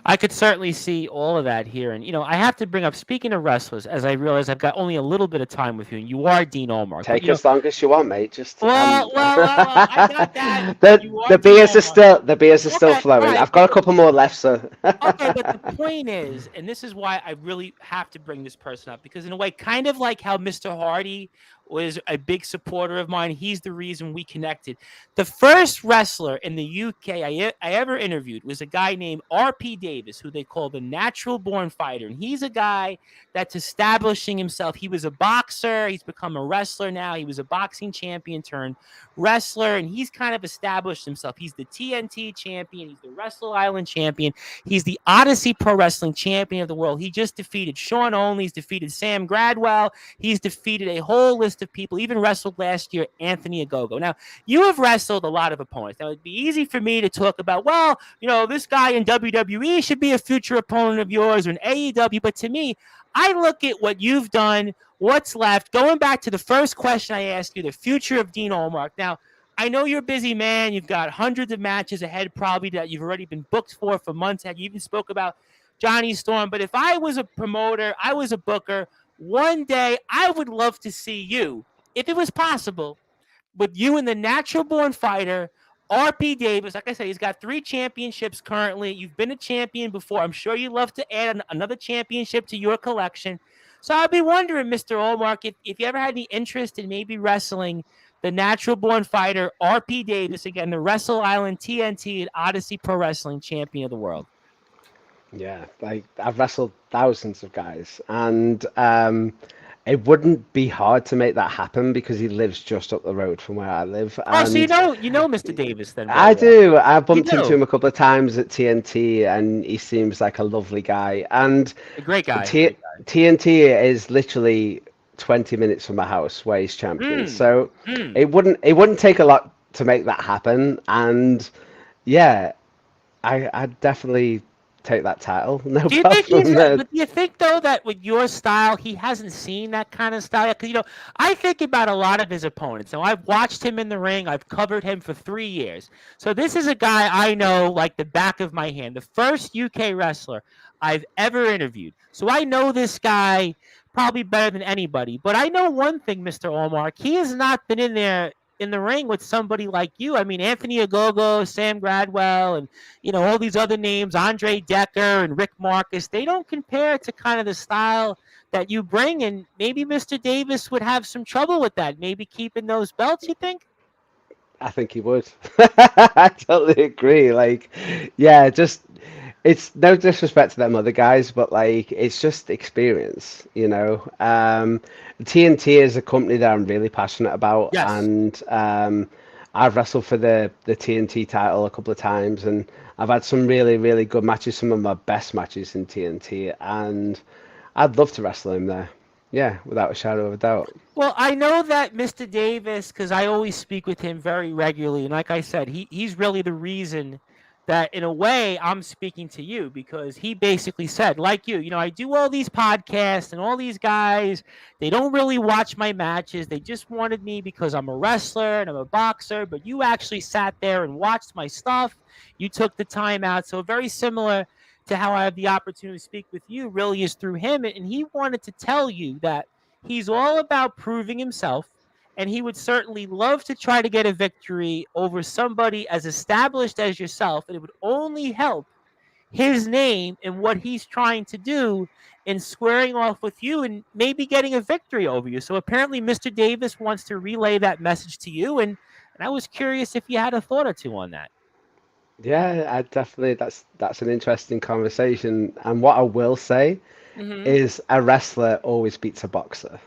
I could certainly see all of that here. And, I have to bring up, speaking of wrestlers, as I realize I've got only a little bit of time with you, and you are Dean Allmark. But, Take as long as you want, mate. Just I got that. You are the Dean beers are Allmark. still Okay, all flowing. right. I've got a couple more left, so Okay, but the point is, and this is why I really have to bring this person up, because in a way, kind of like how Mr. Hardy was a big supporter of mine, he's the reason we connected. The first wrestler in the UK I ever interviewed was a guy named R.P. Davis, who they call the natural born fighter. And he's a guy that's establishing himself. He was a boxer. He's become a wrestler now. He was a boxing champion turned wrestler, and he's kind of established himself. He's the TNT champion. He's the Wrestle Island champion. He's the Odyssey Pro Wrestling champion of the world. He just defeated Sean Only. He's defeated Sam Gradwell. He's defeated a whole list of people, even wrestled last year Anthony Ogogo. Now, you have wrestled a lot of opponents. Now, it'd be easy for me to talk about, well, this guy in WWE should be a future opponent of yours or in AEW. But to me, I look at what you've done, what's left. Going back to the first question I asked you, the future of Dean Allmark. Now, I know you're a busy man. You've got hundreds of matches ahead probably that you've already been booked for months ahead. You even spoke about Johnny Storm. But if I was a promoter, I was a booker, one day I would love to see you, if it was possible, with you and the natural born fighter, R.P. Davis. Like I said, he's got 3 championships currently. You've been a champion before. I'm sure you'd love to add another championship to your collection. So I'd be wondering, Mr. Allmark, if you ever had any interest in maybe wrestling the natural born fighter, R.P. Davis, again, the Wrestle Island TNT and Odyssey Pro Wrestling champion of the world. yeah, like I've wrestled thousands of guys, and it wouldn't be hard to make that happen because he lives just up the road from where I live. Oh, so And you know Mr. Davis then very I well. do. I You bumped into do. him a couple of times at TNT, and he seems like a lovely guy. And A great guy. T Great guy. TNT is literally 20 minutes from my house where he's champion. Mm, So mm. it wouldn't take a lot to make that happen. And yeah, I'd definitely take that title. No Do you think problem there. but do you think though that with your style, he hasn't seen that kind of style yet? Because I think about a lot of his opponents. Now I've watched him in the ring. I've covered him for 3 years. So this is a guy I know like the back of my hand. The first UK wrestler I've ever interviewed. So I know this guy probably better than anybody. But I know one thing, Mr. Allmark. He has not been in there in the ring with somebody like you. I mean, Anthony Ogogo, Sam Gradwell, and all these other names, Andre Decker and Rick Marcus, they don't compare to kind of the style that you bring. And maybe Mr. Davis would have some trouble with that. Maybe keeping those belts, you think? I think he would. I totally agree. Like, yeah, just it's no disrespect to them other guys, but like it's just experience, you know. TNT is a company that I'm really passionate about, Yes. and I've wrestled for the TNT title a couple of times, and I've had some really, really good matches, some of my best matches in TNT, and I'd love to wrestle him there. Yeah, without a shadow of a doubt. Well, I know that Mr. Davis, because I always speak with him very regularly, and like I said, he's really the reason that, in a way, I'm speaking to you, because he basically said, like you, I do all these podcasts, and all these guys, they don't really watch my matches. They just wanted me because I'm a wrestler and I'm a boxer, but you actually sat there and watched my stuff. You took the time out. So very similar to how I have the opportunity to speak with you really is through him. And he wanted to tell you that he's all about proving himself, and he would certainly love to try to get a victory over somebody as established as yourself, and it would only help his name and what he's trying to do in squaring off with you and maybe getting a victory over you. So apparently Mr. Davis wants to relay that message to you, and I was curious if you had a thought or two on that. Yeah, I definitely that's an interesting conversation. And what I will say Hmm. is a wrestler always beats a boxer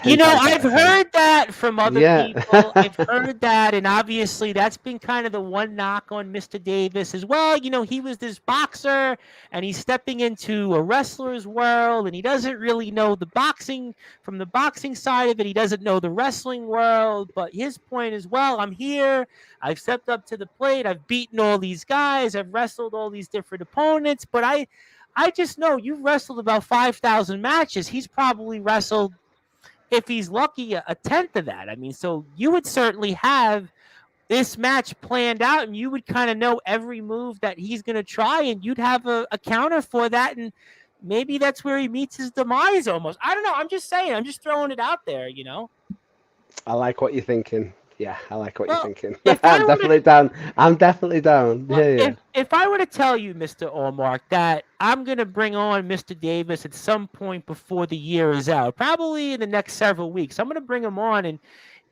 10 times out I've of 10. heard that from other Yeah. people. I've heard that, and obviously that's been kind of the one knock on Mr. Davis as well. He was this boxer, and he's stepping into a wrestler's world, and he doesn't really know the boxing from the boxing side of it. He doesn't know the wrestling world. But his point is, well, I'm here. I've stepped up to the plate. I've beaten all these guys. I've wrestled all these different opponents, but I just know you've wrestled about 5,000 matches. He's probably wrestled, if he's lucky, a tenth of that. I mean, so you would certainly have this match planned out, and you would kind of know every move that he's going to try, and you'd have a counter for that. And maybe that's where he meets his demise almost. I don't know. I'm just saying. I'm just throwing it out there. I like what you're thinking. Yeah, I like what you're Well, thinking. if I I'm were to definitely down. I'm definitely down. Well, Yeah, yeah. if I were to tell you, Mr. Allmark, that I'm going to bring on Mr. Davis at some point before the year is out, probably in the next several weeks, I'm going to bring him on, and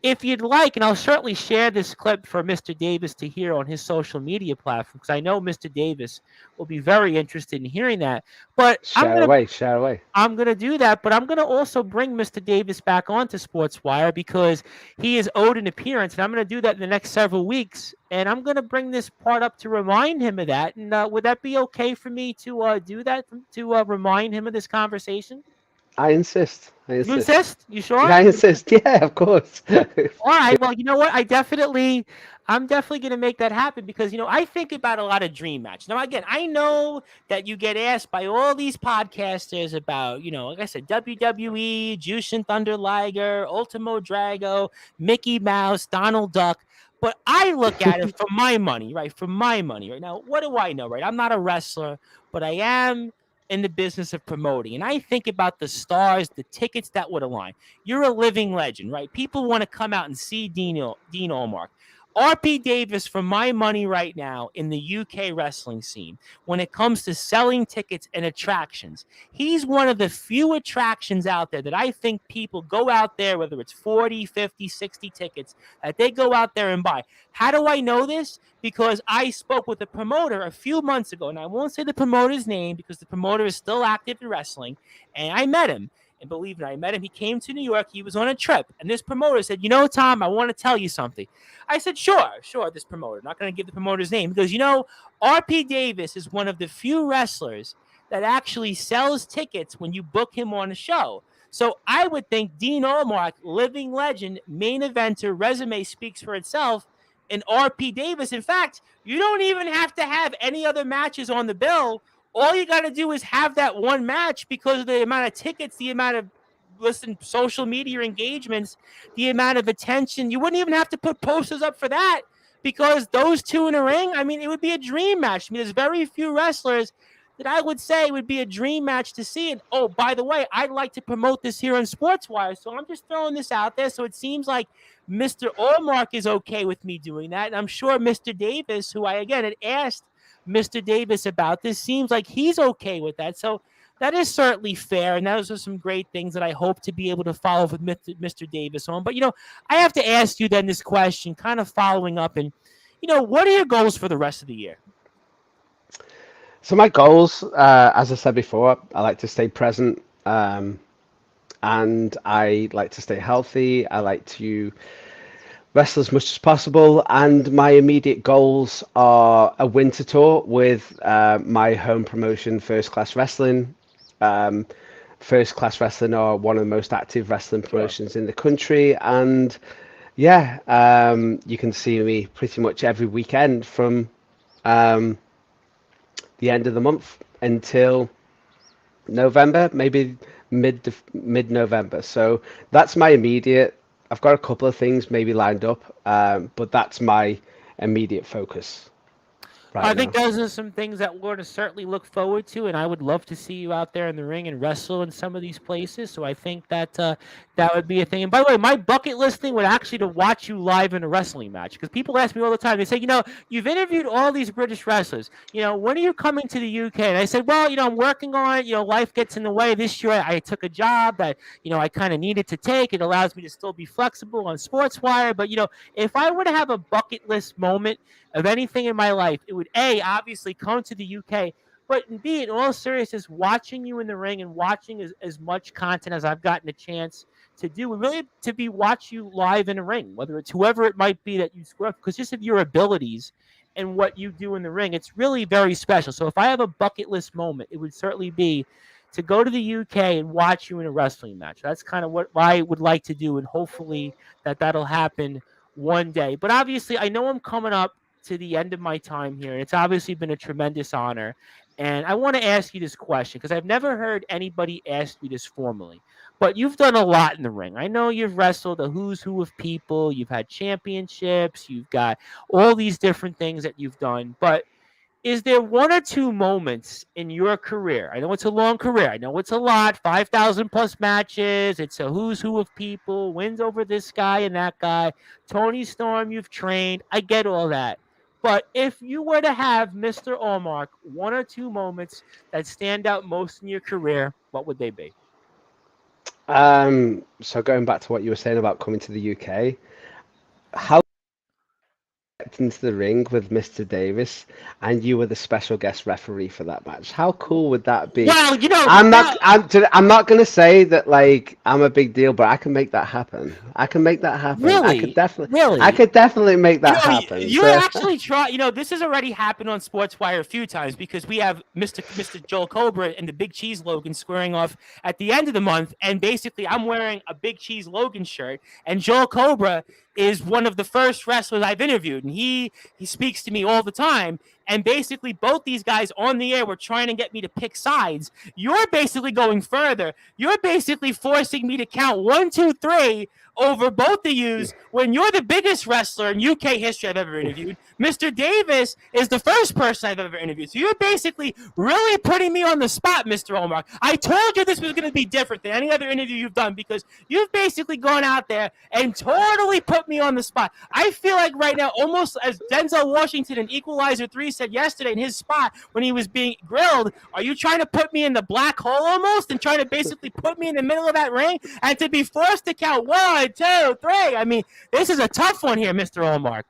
if you'd like, and I'll certainly share this clip for Mr. Davis to hear on his social media platform, because I know Mr. Davis will be very interested in hearing that. But I'm Share going to away, share away. I'm going to do that, but I'm going to also bring Mr. Davis back onto Sportswire because he is owed an appearance, and I'm going to do that in the next several weeks. And I'm going to bring this part up to remind him of that. And would that be okay for me to do that, to remind him of this conversation? I insist. I You insist. insist? You sure? Yeah, I insist. Yeah, of course. All right. Well, you know what? I'm definitely going to make that happen because, I think about a lot of dream matches. Now, again, I know that you get asked by all these podcasters about, like I said, WWE, Jushin Thunder Liger, Ultimo Drago, Mickey Mouse, Donald Duck. But I look at it for my money, right? For my money, right? Now, what do I know, right? I'm not a wrestler, but I am in the business of promoting. And I think about the stars, the tickets that would align. You're a living legend, right? People want to come out and see Dean Allmark. RP Davis, for my money right now in the UK wrestling scene, when it comes to selling tickets and attractions, he's one of the few attractions out there that I think people go out there, whether it's 40, 50, 60 tickets, that they go out there and buy. How do I know this? Because I spoke with a promoter a few months ago, and I won't say the promoter's name because the promoter is still active in wrestling, and I met him. And believe me, I met him. He came to New York. He was on a trip. And this promoter said, Tom, I want to tell you something. I said, sure, this promoter. Not going to give the promoter's name because, RP Davis is one of the few wrestlers that actually sells tickets when you book him on a show. So I would think Dean Allmark, living legend, main eventer, resume speaks for itself. And RP Davis, in fact, you don't even have to have any other matches on the bill. All you got to do is have that one match because of the amount of tickets, the amount of social media engagements, the amount of attention. You wouldn't even have to put posters up for that because those two in a ring, I mean, it would be a dream match. I mean, there's very few wrestlers that I would say would be a dream match to see. And oh, by the way, I'd like to promote this here on Sportswire. So I'm just throwing this out there. So it seems like Mr. Allmark is okay with me doing that. And I'm sure Mr. Davis, who I again had asked Mr. Davis about this, seems like he's okay with that. So that is certainly fair. And those are some great things that I hope to be able to follow with Mr. Davis on. But, I have to ask you then this question, kind of following up. And, what are your goals for the rest of the year? So my goals, as I said before, I like to stay present, and I like to stay healthy. I like to wrestle as much as possible. And my immediate goals are a winter tour with my home promotion, First Class Wrestling. Um, First Class Wrestling are one of the most active wrestling Sure. promotions in the country, and yeah, you can see me pretty much every weekend from um, the end of the month until November, maybe mid November. So that's my immediate. I've got a couple of things maybe lined up, but that's my immediate focus right I think now. those are some things that we're going to certainly look forward to, and I would love to see you out there in the ring and wrestle in some of these places. So I think that that would be a thing. And by the way, my bucket list thing would actually to watch you live in a wrestling match because people ask me all the time. They say, you've interviewed all these British wrestlers. When are you coming to the UK? And I said, well, I'm working on it. Life gets in the way. This year I took a job that I kind of needed to take. It allows me to still be flexible on Sportswire. But if I were to have a bucket list moment of anything in my life, it would A, obviously come to the UK, but B, in all seriousness, watching you in the ring and watching as much content as I've gotten a chance to do, would really to be watch you live in a ring, whether it's whoever it might be that you score up, because just of your abilities and what you do in the ring, it's really very special. So if I have a bucket list moment, it would certainly be to go to the UK and watch you in a wrestling match. That's kind of what I would like to do, and hopefully that'll happen one day. But obviously, I know I'm coming up to the end of my time here. And it's obviously been a tremendous honor. And I want to ask you this question because I've never heard anybody ask you this formally. But you've done a lot in the ring. I know you've wrestled a who's who of people. You've had championships. You've got all these different things that you've done. But is there one or two moments in your career? I know it's a long career. I know it's a lot, 5,000 plus matches. It's a who's who of people, wins over this guy and that guy. Tony Storm, you've trained. I get all that. But if you were to have Mr. Allmark, one or two moments that stand out most in your career, what would they be? So going back to what you were saying about coming to the UK, how into the ring with Mr. Davis, and you were the special guest referee for that match. How cool would that be? Well, I'm now not. I'm not gonna say that like I'm a big deal, but I can make that happen. I can make that happen. really, I really. could definitely make that happen. You So, actually try. This has already happened on Sportswire a few times because we have Mr. Joel Cobra and the Big Cheese Logan squaring off at the end of the month, and basically I'm wearing a Big Cheese Logan shirt, and Joel Cobra is one of the first wrestlers I've interviewed, and he speaks to me all the time. And basically, both these guys on the air were trying to get me to pick sides. You're basically going further. You're basically forcing me to count 1, 2, 3 over both of yous when you're the biggest wrestler in UK history I've ever interviewed. Mr. Davis is the first person I've ever interviewed. So you're basically really putting me on the spot, Mr. Omar. I told you this was going to be different than any other interview you've done because you've basically gone out there and totally put me on the spot. I feel like right now, almost as Denzel Washington in Equalizer 3 said yesterday in his spot when he was being grilled, are you trying to put me in the black hole almost and trying to basically put me in the middle of that ring and to be forced to count 1, 2, 3? I mean, this is a tough one here, Mr. Allmark.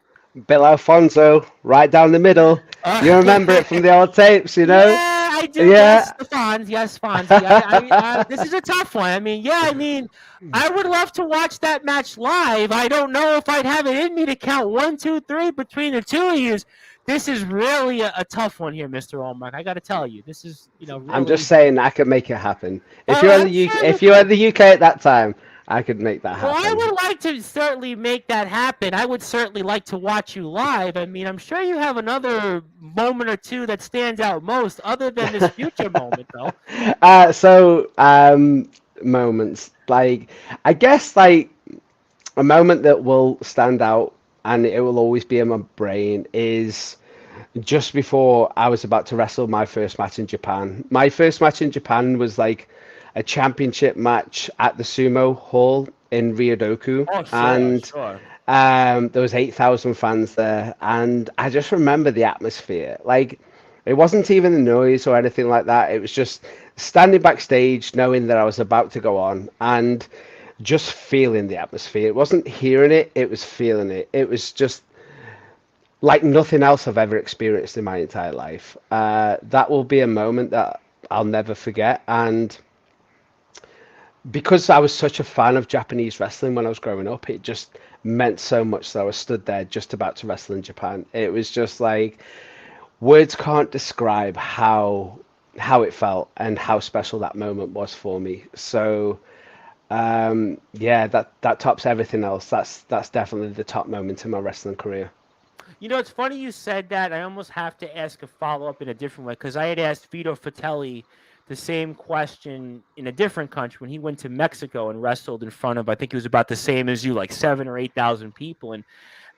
Bill Alfonso, right down the middle. You remember it from the old tapes, you know? Yeah, I do. Yeah. Yes, the Fonz. Yes, Fonzie. This is a tough one. I would love to watch that match live. I don't know if I'd have it in me to count 1, 2, 3 between the two of you. This is really a tough one here, Mr. Allmark. I got to tell you, this is I'm really. just saying I could make it happen. If Well, you're in I'm the UK, sure if you you're in could. the UK at that time, I could make that Well, I happen. would like to certainly make that happen. I would certainly like to watch you live. I mean, I'm sure you have another moment or two that stands out most, other than this future moment, though. Moments like I guess like a moment that will stand out and it will always be in my brain is just before I was about to wrestle my first match in Japan. My first match in Japan was like a championship match at the Sumo Hall in Ryodoku, Oh, sure, and sure. there was 8,000 fans there, and I just remember the atmosphere. Like, it wasn't even the noise or anything like that. It was just standing backstage, knowing that I was about to go on, and just feeling the atmosphere. It wasn't hearing it, it was feeling it. It was just like nothing else I've ever experienced in my entire life. That will be a moment that I'll never forget. And because I was such a fan of Japanese wrestling when I was growing up, it just meant so much that I was stood there just about to wrestle in Japan. It was just like words can't describe how it felt and how special that moment was for me. So yeah, that tops everything else. That's definitely the top moment in my wrestling career. You know, it's funny you said that. I almost have to ask a follow up in a different way because I had asked Vito Fratelli the same question in a different country when he went to Mexico and wrestled in front of, I think it was about the same as you, like 7 or 8 thousand people. And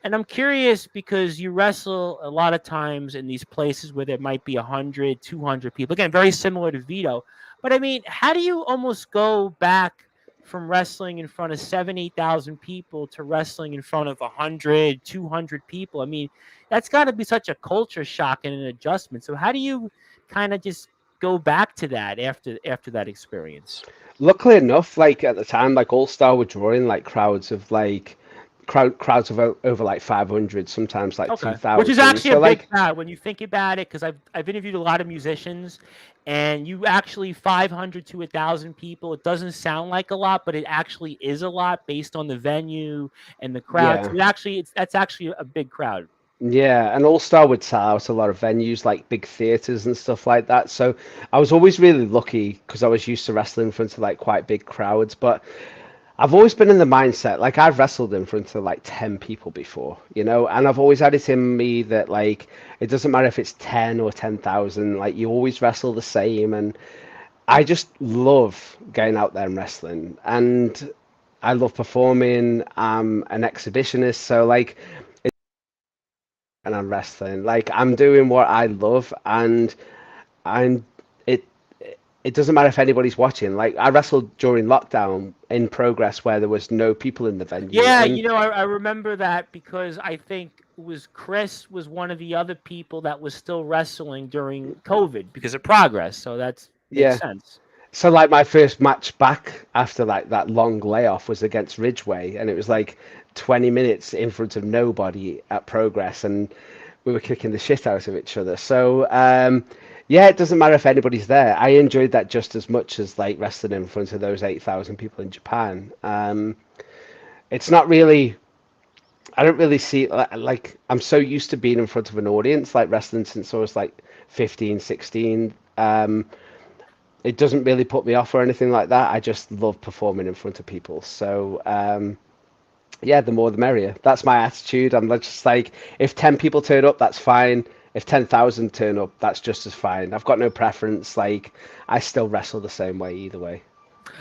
I'm curious because you wrestle a lot of times in these places where there might be 100, 200 people. Again, very similar to Vito. But I mean, how do you almost go back from wrestling in front of 7, 8,000 people to wrestling in front of 100, 200 people? I mean, that's got to be such a culture shock and an adjustment. So how do you kind of just go back to that after that experience? Luckily enough, like at the time, like All Star were drawing like crowds of like crowds of over like 500, sometimes like Okay, which is 2,000. actually a So big like crowd when you think about it, because I've interviewed a lot of musicians, and you actually 500 to 1,000 people. It doesn't sound like a lot, but it actually is a lot based on the venue and the crowd. yeah. So that's actually a big crowd. Yeah, and All Star would sell out a lot of venues like big theaters and stuff like that. So I was always really lucky because I was used to wrestling in front of like quite big crowds. But I've always been in the mindset like I've wrestled in front of like 10 people before, you know, and I've always had it in me that like it doesn't matter if it's 10 or 10,000, like you always wrestle the same. And I just love going out there and wrestling, and I love performing. I'm an exhibitionist, so like and I'm wrestling. Like I'm doing what I love, and I'm it. It doesn't matter if anybody's watching. Like I wrestled during lockdown in Progress where there was no people in the venue, Yeah, and you know, I remember that because I think it was Chris was one of the other people that was still wrestling during COVID because of Progress. So that makes yeah. sense. So like my first match back after like that long layoff was against Ridgeway, and it was like 20 minutes in front of nobody at Progress, and we were kicking the shit out of each other. So yeah, it doesn't matter if anybody's there. I enjoyed that just as much as like wrestling in front of those 8,000 people in Japan. It's not really. I don't really see like I'm so used to being in front of an audience like wrestling since I was like 15, 16. It doesn't really put me off or anything like that. I just love performing in front of people. So yeah, the more the merrier. That's my attitude. I'm just like, if 10 people turn up, that's fine. If 10,000 turn up, that's just as fine. I've got no preference. Like, I still wrestle the same way either way.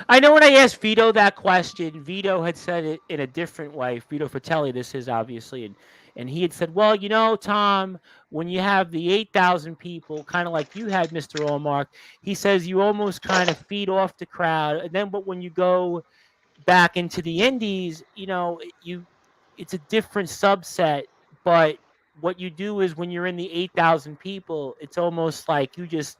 I know when I asked Vito that question, Vito had said it in a different way. Vito Fratelli, this is obviously, and he had said, "Well, you know, Tom, when you have the 8,000 people, kind of like you had, Mister Allmark, he says you almost kind of feed off the crowd, and then but when you go back into the indies, you know, it's a different subset, but what you do is when you're in the 8,000 people, it's almost like you just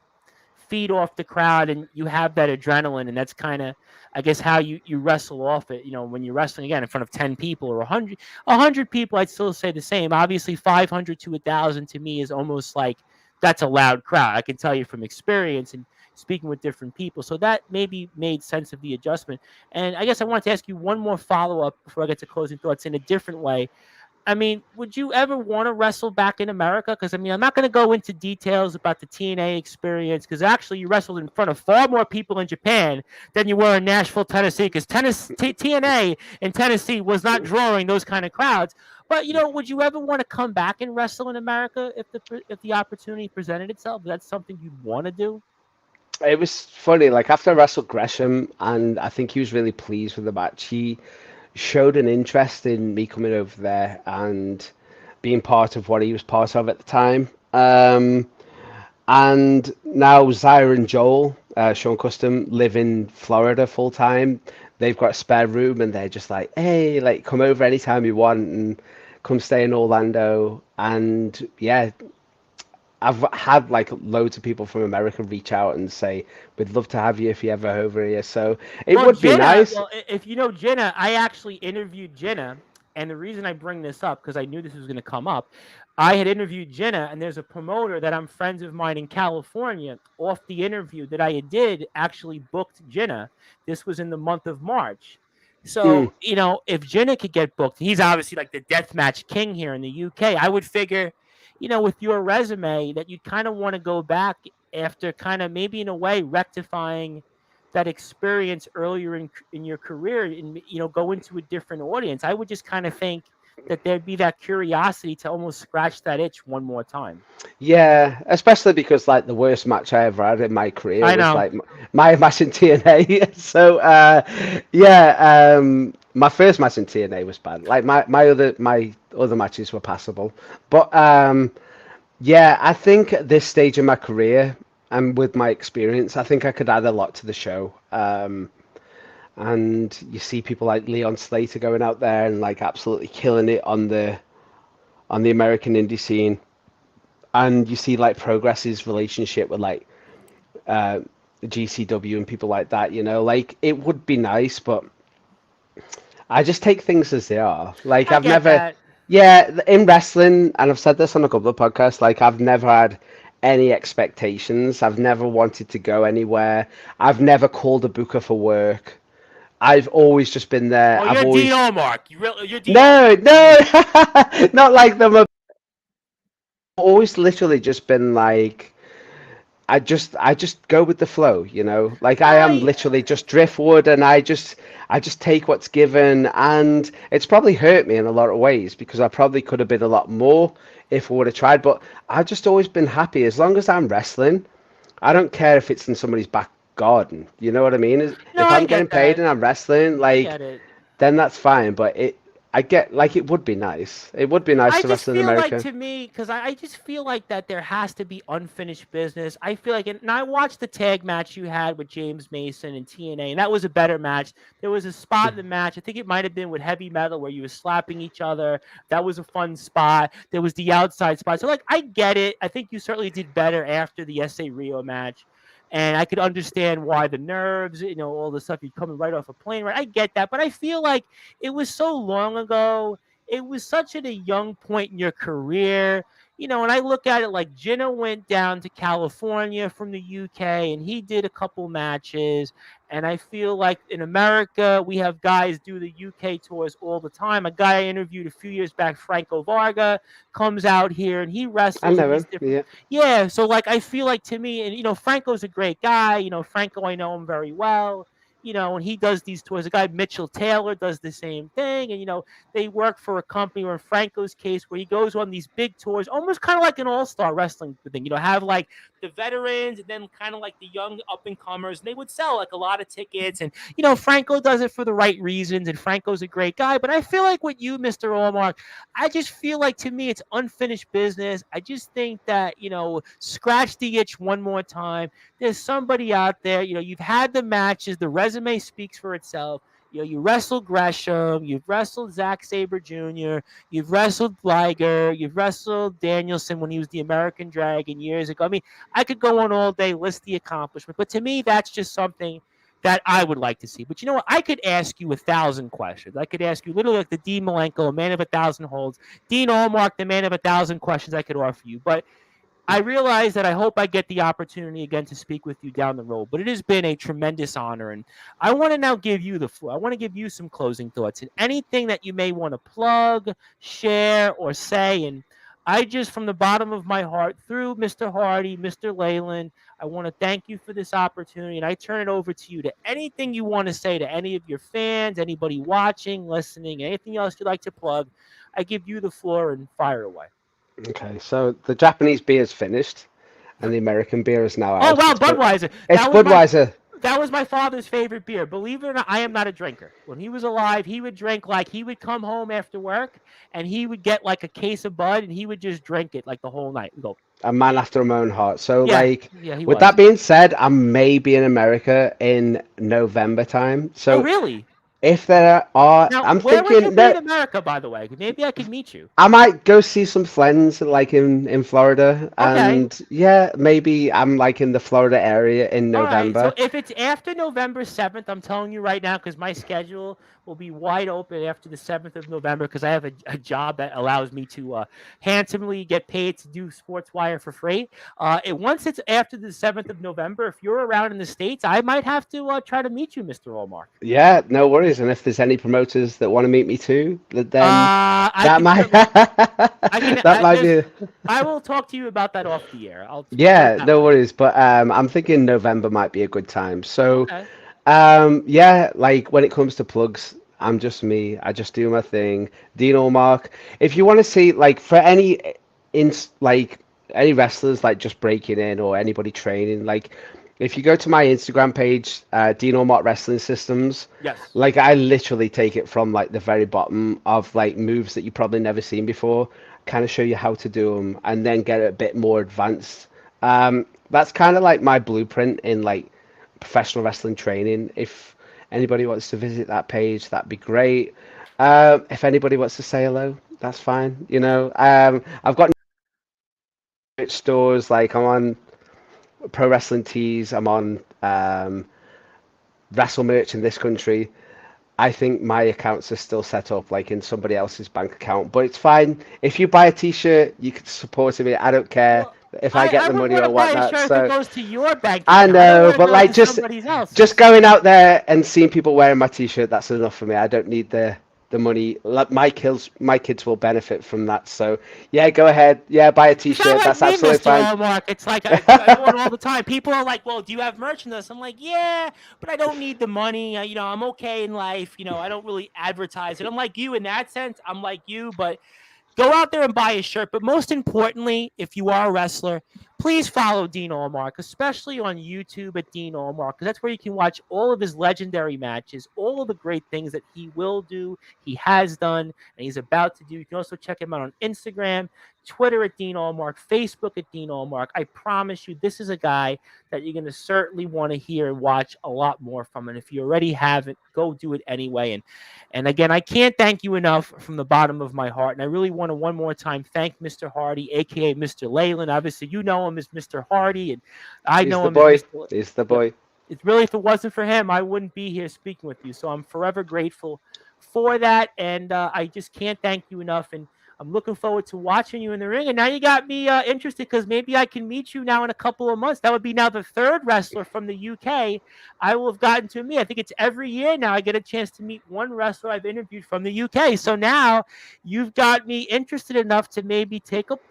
feed off the crowd and you have that adrenaline, and that's kind of, I guess, how you wrestle off it. You know, when you're wrestling again in front of 10 people or 100 people, I'd still say the same. Obviously 500 to 1,000 to me is almost like that's a loud crowd. I can tell you from experience and speaking with different people. So that maybe made sense of the adjustment. And I guess I wanted to ask you one more follow up before I get to closing thoughts in a different way. I mean, would you ever want to wrestle back in America? Because I mean, I'm not going to go into details about the TNA experience because actually you wrestled in front of far more people in Japan than you were in Nashville, Tennessee. Because TNA in Tennessee was not drawing those kind of crowds. But you know, would you ever want to come back and wrestle in America if the opportunity presented itself? That's something you'd want to do. It was funny, like after I wrestled Gresham, and I think he was really pleased with the match, he showed an interest in me coming over there and being part of what he was part of at the time. And now Zaya and Joel, Sean Custom, live in Florida full time. They've got a spare room, and they're just like, hey, like come over anytime you want and come stay in Orlando. And yeah, I've had like loads of people from America reach out and say, we'd love to have you if you're ever over here. So it Well, would be Jenna, nice. well, if you know Jenna, I actually interviewed Jenna, And the reason I bring this up, because I knew this was going to come up, I had interviewed Jenna, and there's a promoter that I'm friends of mine in California. Off the interview that I did, actually booked Jenna. This was in the month of March. Mm. So, if Jenna could get booked, he's obviously like the deathmatch king here in the UK. I would figure, with your resume, that you'd kind of want to go back after kind of maybe in a way rectifying that experience earlier in your career and go into a different audience. I would just kind of think that there'd be that curiosity to almost scratch that itch one more time. Yeah, especially because like the worst match I ever had in my career I was know. like my match in TNA. So yeah, my first match in TNA was bad. Like my other matches were passable, but yeah, I think at this stage of my career and with my experience, I think I could add a lot to the show. And you see people like Leon Slater going out there and like absolutely killing it on the American indie scene, and you see like Progress's relationship with like uh, GCW and people like that. Like it would be nice, but I just take things as they are. Like I I've get never, that. yeah, in wrestling, and I've said this on a couple of podcasts. Like I've never had any expectations. I've never wanted to go anywhere. I've never called a booker for work. I've always just been there. Oh, I've you're Dean always Allmark. You're Dean no, Allmark. Yeah. no, not like them. I've always literally just been like I just go with the flow. Like I am I literally just driftwood and I just take what's given, and it's probably hurt me in a lot of ways because I probably could have been a lot more if I would have tried, but I've just always been happy as long as I'm wrestling. I don't care if it's in somebody's back garden. You know what I mean? no, If I I'm getting get paid that. and I'm wrestling, I like get it. then that's fine, but I get like it would be nice. It would be nice I to just wrestle in feel like America. to me, because I just feel like that there has to be unfinished business. I feel like, and I watched the tag match you had with James Mason and TNA, and that was a better match. There was a spot in the match, I think it might have been with Heavy Metal, where you were slapping each other. That was a fun spot. There was the outside spot. So, like, I get it. I think you certainly did better after the SA Rio match. And I could understand why the nerves, all the stuff you're coming right off a plane, right? I get that. But I feel like it was so long ago, it was such at a young point in your career. And I look at it like Jenna went down to California from the UK and he did a couple matches. And I feel like in America, we have guys do the UK tours all the time. A guy I interviewed a few years back, Franco Varga, comes out here and he I wrestles in know these him. different. Yeah. Yeah. So, like, I feel like to me, and, Franco's a great guy. Franco, I know him very well. And he does these tours. A guy, Mitchell Taylor, does the same thing. And, they work for a company, or in Franco's case, where he goes on these big tours, almost kind of like an all-star wrestling thing. Have like the veterans and then kind of like the young up-and-comers. And they would sell like a lot of tickets. And, Franco does it for the right reasons. And Franco's a great guy. But I feel like with you, Mr. Allmark, I just feel like to me it's unfinished business. I just think that, scratch the itch one more time. There's somebody out there, you've had the matches, the resume speaks for itself. You wrestled Gresham, you've wrestled Zack Sabre Jr., you've wrestled Liger, you've wrestled Danielson when he was the American Dragon years ago. I mean, I could go on all day, list the accomplishment, but to me, that's just something that I would like to see. But you know what? I could ask you 1,000 questions. I could ask you literally like the Dean Malenko, a man of 1,000 holds, Dean Allmark, the man of 1,000 questions I could offer you. But I realize that I hope I get the opportunity again to speak with you down the road, but it has been a tremendous honor. And I want to now give you the floor. I want to give you some closing thoughts and anything that you may want to plug, share, or say. And I just, from the bottom of my heart, through Mr. Hardy, Mr. Leyland, I want to thank you for this opportunity. And I turn it over to you to anything you want to say to any of your fans, anybody watching, listening, anything else you'd like to plug. I give you the floor and fire away. Okay, so the Japanese beer is finished, and the American beer is now Oh out. wow, It's but Budweiser. it's Budweiser. That was my father's favorite beer. Believe it or not, I am not a drinker. When he was alive, he would drink like he would come home after work and he would get like a case of Bud and he would just drink it like the whole night. And go, A man after my own heart. So, yeah, like, yeah, he with was. that being said, I may be in America in November time. Oh So, really? if there are, Now, I'm where would you thinking be in that America, by the way? Maybe I could meet you. I might go see some friends, like in Florida, Okay. and yeah, maybe I'm like in the Florida area in All right. So November. if it's after November 7th, I'm telling you right now because my schedule will be wide open after the 7th of November because I have a job that allows me to handsomely get paid to do Sportswire for free. Once it's after the 7th of November, if you're around in the States, I might have to try to meet you, Mr. Allmark. Yeah, no worries. And if there's any promoters that want to meet me too, then I that can might certainly, I can, that might be. I will talk to you about that off the air. We'll do it Yeah, that no way. worries. But I'm thinking November might be a good time. So Okay. yeah, like when it comes to plugs, I'm just me. I just do my thing. Dean Allmark. If you want to see like for any in like any wrestlers like just breaking in or anybody training, like if you go to my Instagram page, Dean Allmark Wrestling Systems, Yes. like I literally take it from like the very bottom of like moves that you probably never seen before, kind of show you how to do them, and then get a bit more advanced. That's kind of like my blueprint in like professional wrestling training. If anybody wants to visit that page, that'd be great. If anybody wants to say hello, that's fine. I've got merch stores like I'm on Pro Wrestling Tees. I'm on Wrestle Merch in this country. I think my accounts are still set up like in somebody else's bank account, but it's fine. If you buy a T-shirt, you can support me. I don't care Well, if I get I the wouldn't money want or to buy a whatnot. shirt if it So goes to your bank I account. I don't know, want to but go like to somebody just else's. going out there and seeing people wearing my T-shirt, that's enough for me. I don't need the money. Like my kids will benefit from that. So yeah, go ahead. Yeah, buy a It's not T-shirt. like That's me, absolutely Mr. fine. Allmark. It's like I do it all the time. People are like, "Well, do you have merchandise?" I'm like, "Yeah, but I don't need the money. I'm okay in life. I don't really advertise it. I'm like you in that sense. I'm like you, but go out there and buy a shirt. But most importantly, if you are a wrestler, please follow Dean Allmark, especially on YouTube at Dean Allmark, because that's where you can watch all of his legendary matches, all of the great things that he will do, he has done, and he's about to do. You can also check him out on Instagram, Twitter at Dean Allmark, Facebook at Dean Allmark. I promise you, this is a guy that you're going to certainly want to hear and watch a lot more from. And if you already haven't, go do it anyway. And again, I can't thank you enough from the bottom of my heart. And I really want to one more time thank Mr. Hardy, aka Mr. Leyland. Obviously, you know him as Mr. Hardy, and I He's know the him as boy. Mr. He's the Yep. boy. It's really, if it wasn't for him, I wouldn't be here speaking with you. So I'm forever grateful for that. And I just can't thank you enough. And I'm looking forward to watching you in the ring. And now you got me interested because maybe I can meet you now in a couple of months. That would be now the third wrestler from the UK I will have gotten to me. I think it's every year now I get a chance to meet one wrestler I've interviewed from the UK. So now you've got me interested enough to maybe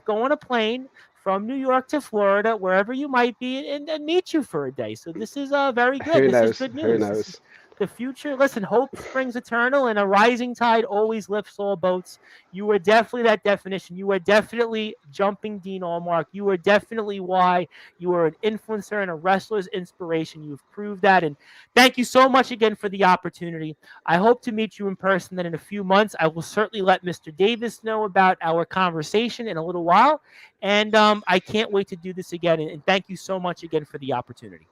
go on a plane from New York to Florida, wherever you might be, and meet you for a day. So this is very good. Who This is knows? good Who news. This is knows? the future. Listen, hope springs eternal, and a rising tide always lifts all boats. You were definitely that definition. You were definitely jumping Dean Allmark. You were definitely why you are an influencer and a wrestler's inspiration. You've proved that. And thank you so much again for the opportunity. I hope to meet you in person then in a few months. I will certainly let Mr. Davis know about our conversation in a little while. And I can't wait to do this again. And thank you so much again for the opportunity.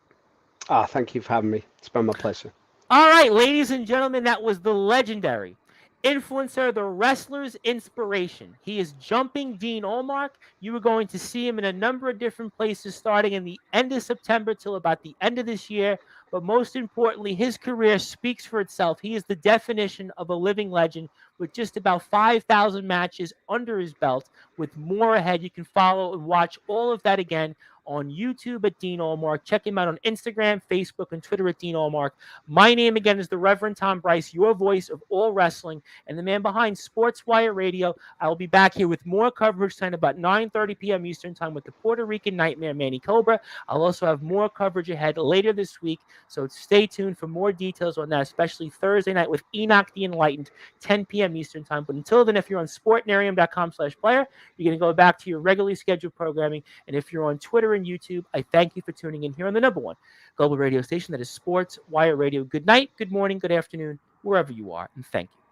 Ah, thank you for having me. It's been my pleasure. All right, ladies and gentlemen, that was the legendary influencer, the wrestler's inspiration. He is jumping Dean Allmark. You are going to see him in a number of different places starting in the end of September till about the end of this year. But most importantly, his career speaks for itself. He is the definition of a living legend with just about 5,000 matches under his belt, with more ahead. You can follow and watch all of that again on YouTube at Dean Allmark. Check him out on Instagram, Facebook, and Twitter at Dean Allmark. My name again is the Reverend Tom Bryce, your voice of all wrestling and the man behind Sportswire Radio. I will be back here with more coverage tonight about 9:30 p.m. Eastern Time with the Puerto Rican Nightmare, Manny Cobra. I'll also have more coverage ahead later this week, so stay tuned for more details on that, especially Thursday night with Enoch the Enlightened, 10 p.m. Eastern Time. But until then, if you're on sportnarium.com/player, you're going to go back to your regularly scheduled programming. And if you're on Twitter and YouTube, I thank you for tuning in here on the number one global radio station that is Sports Wire Radio. Good night, good morning, good afternoon, wherever you are, and thank you.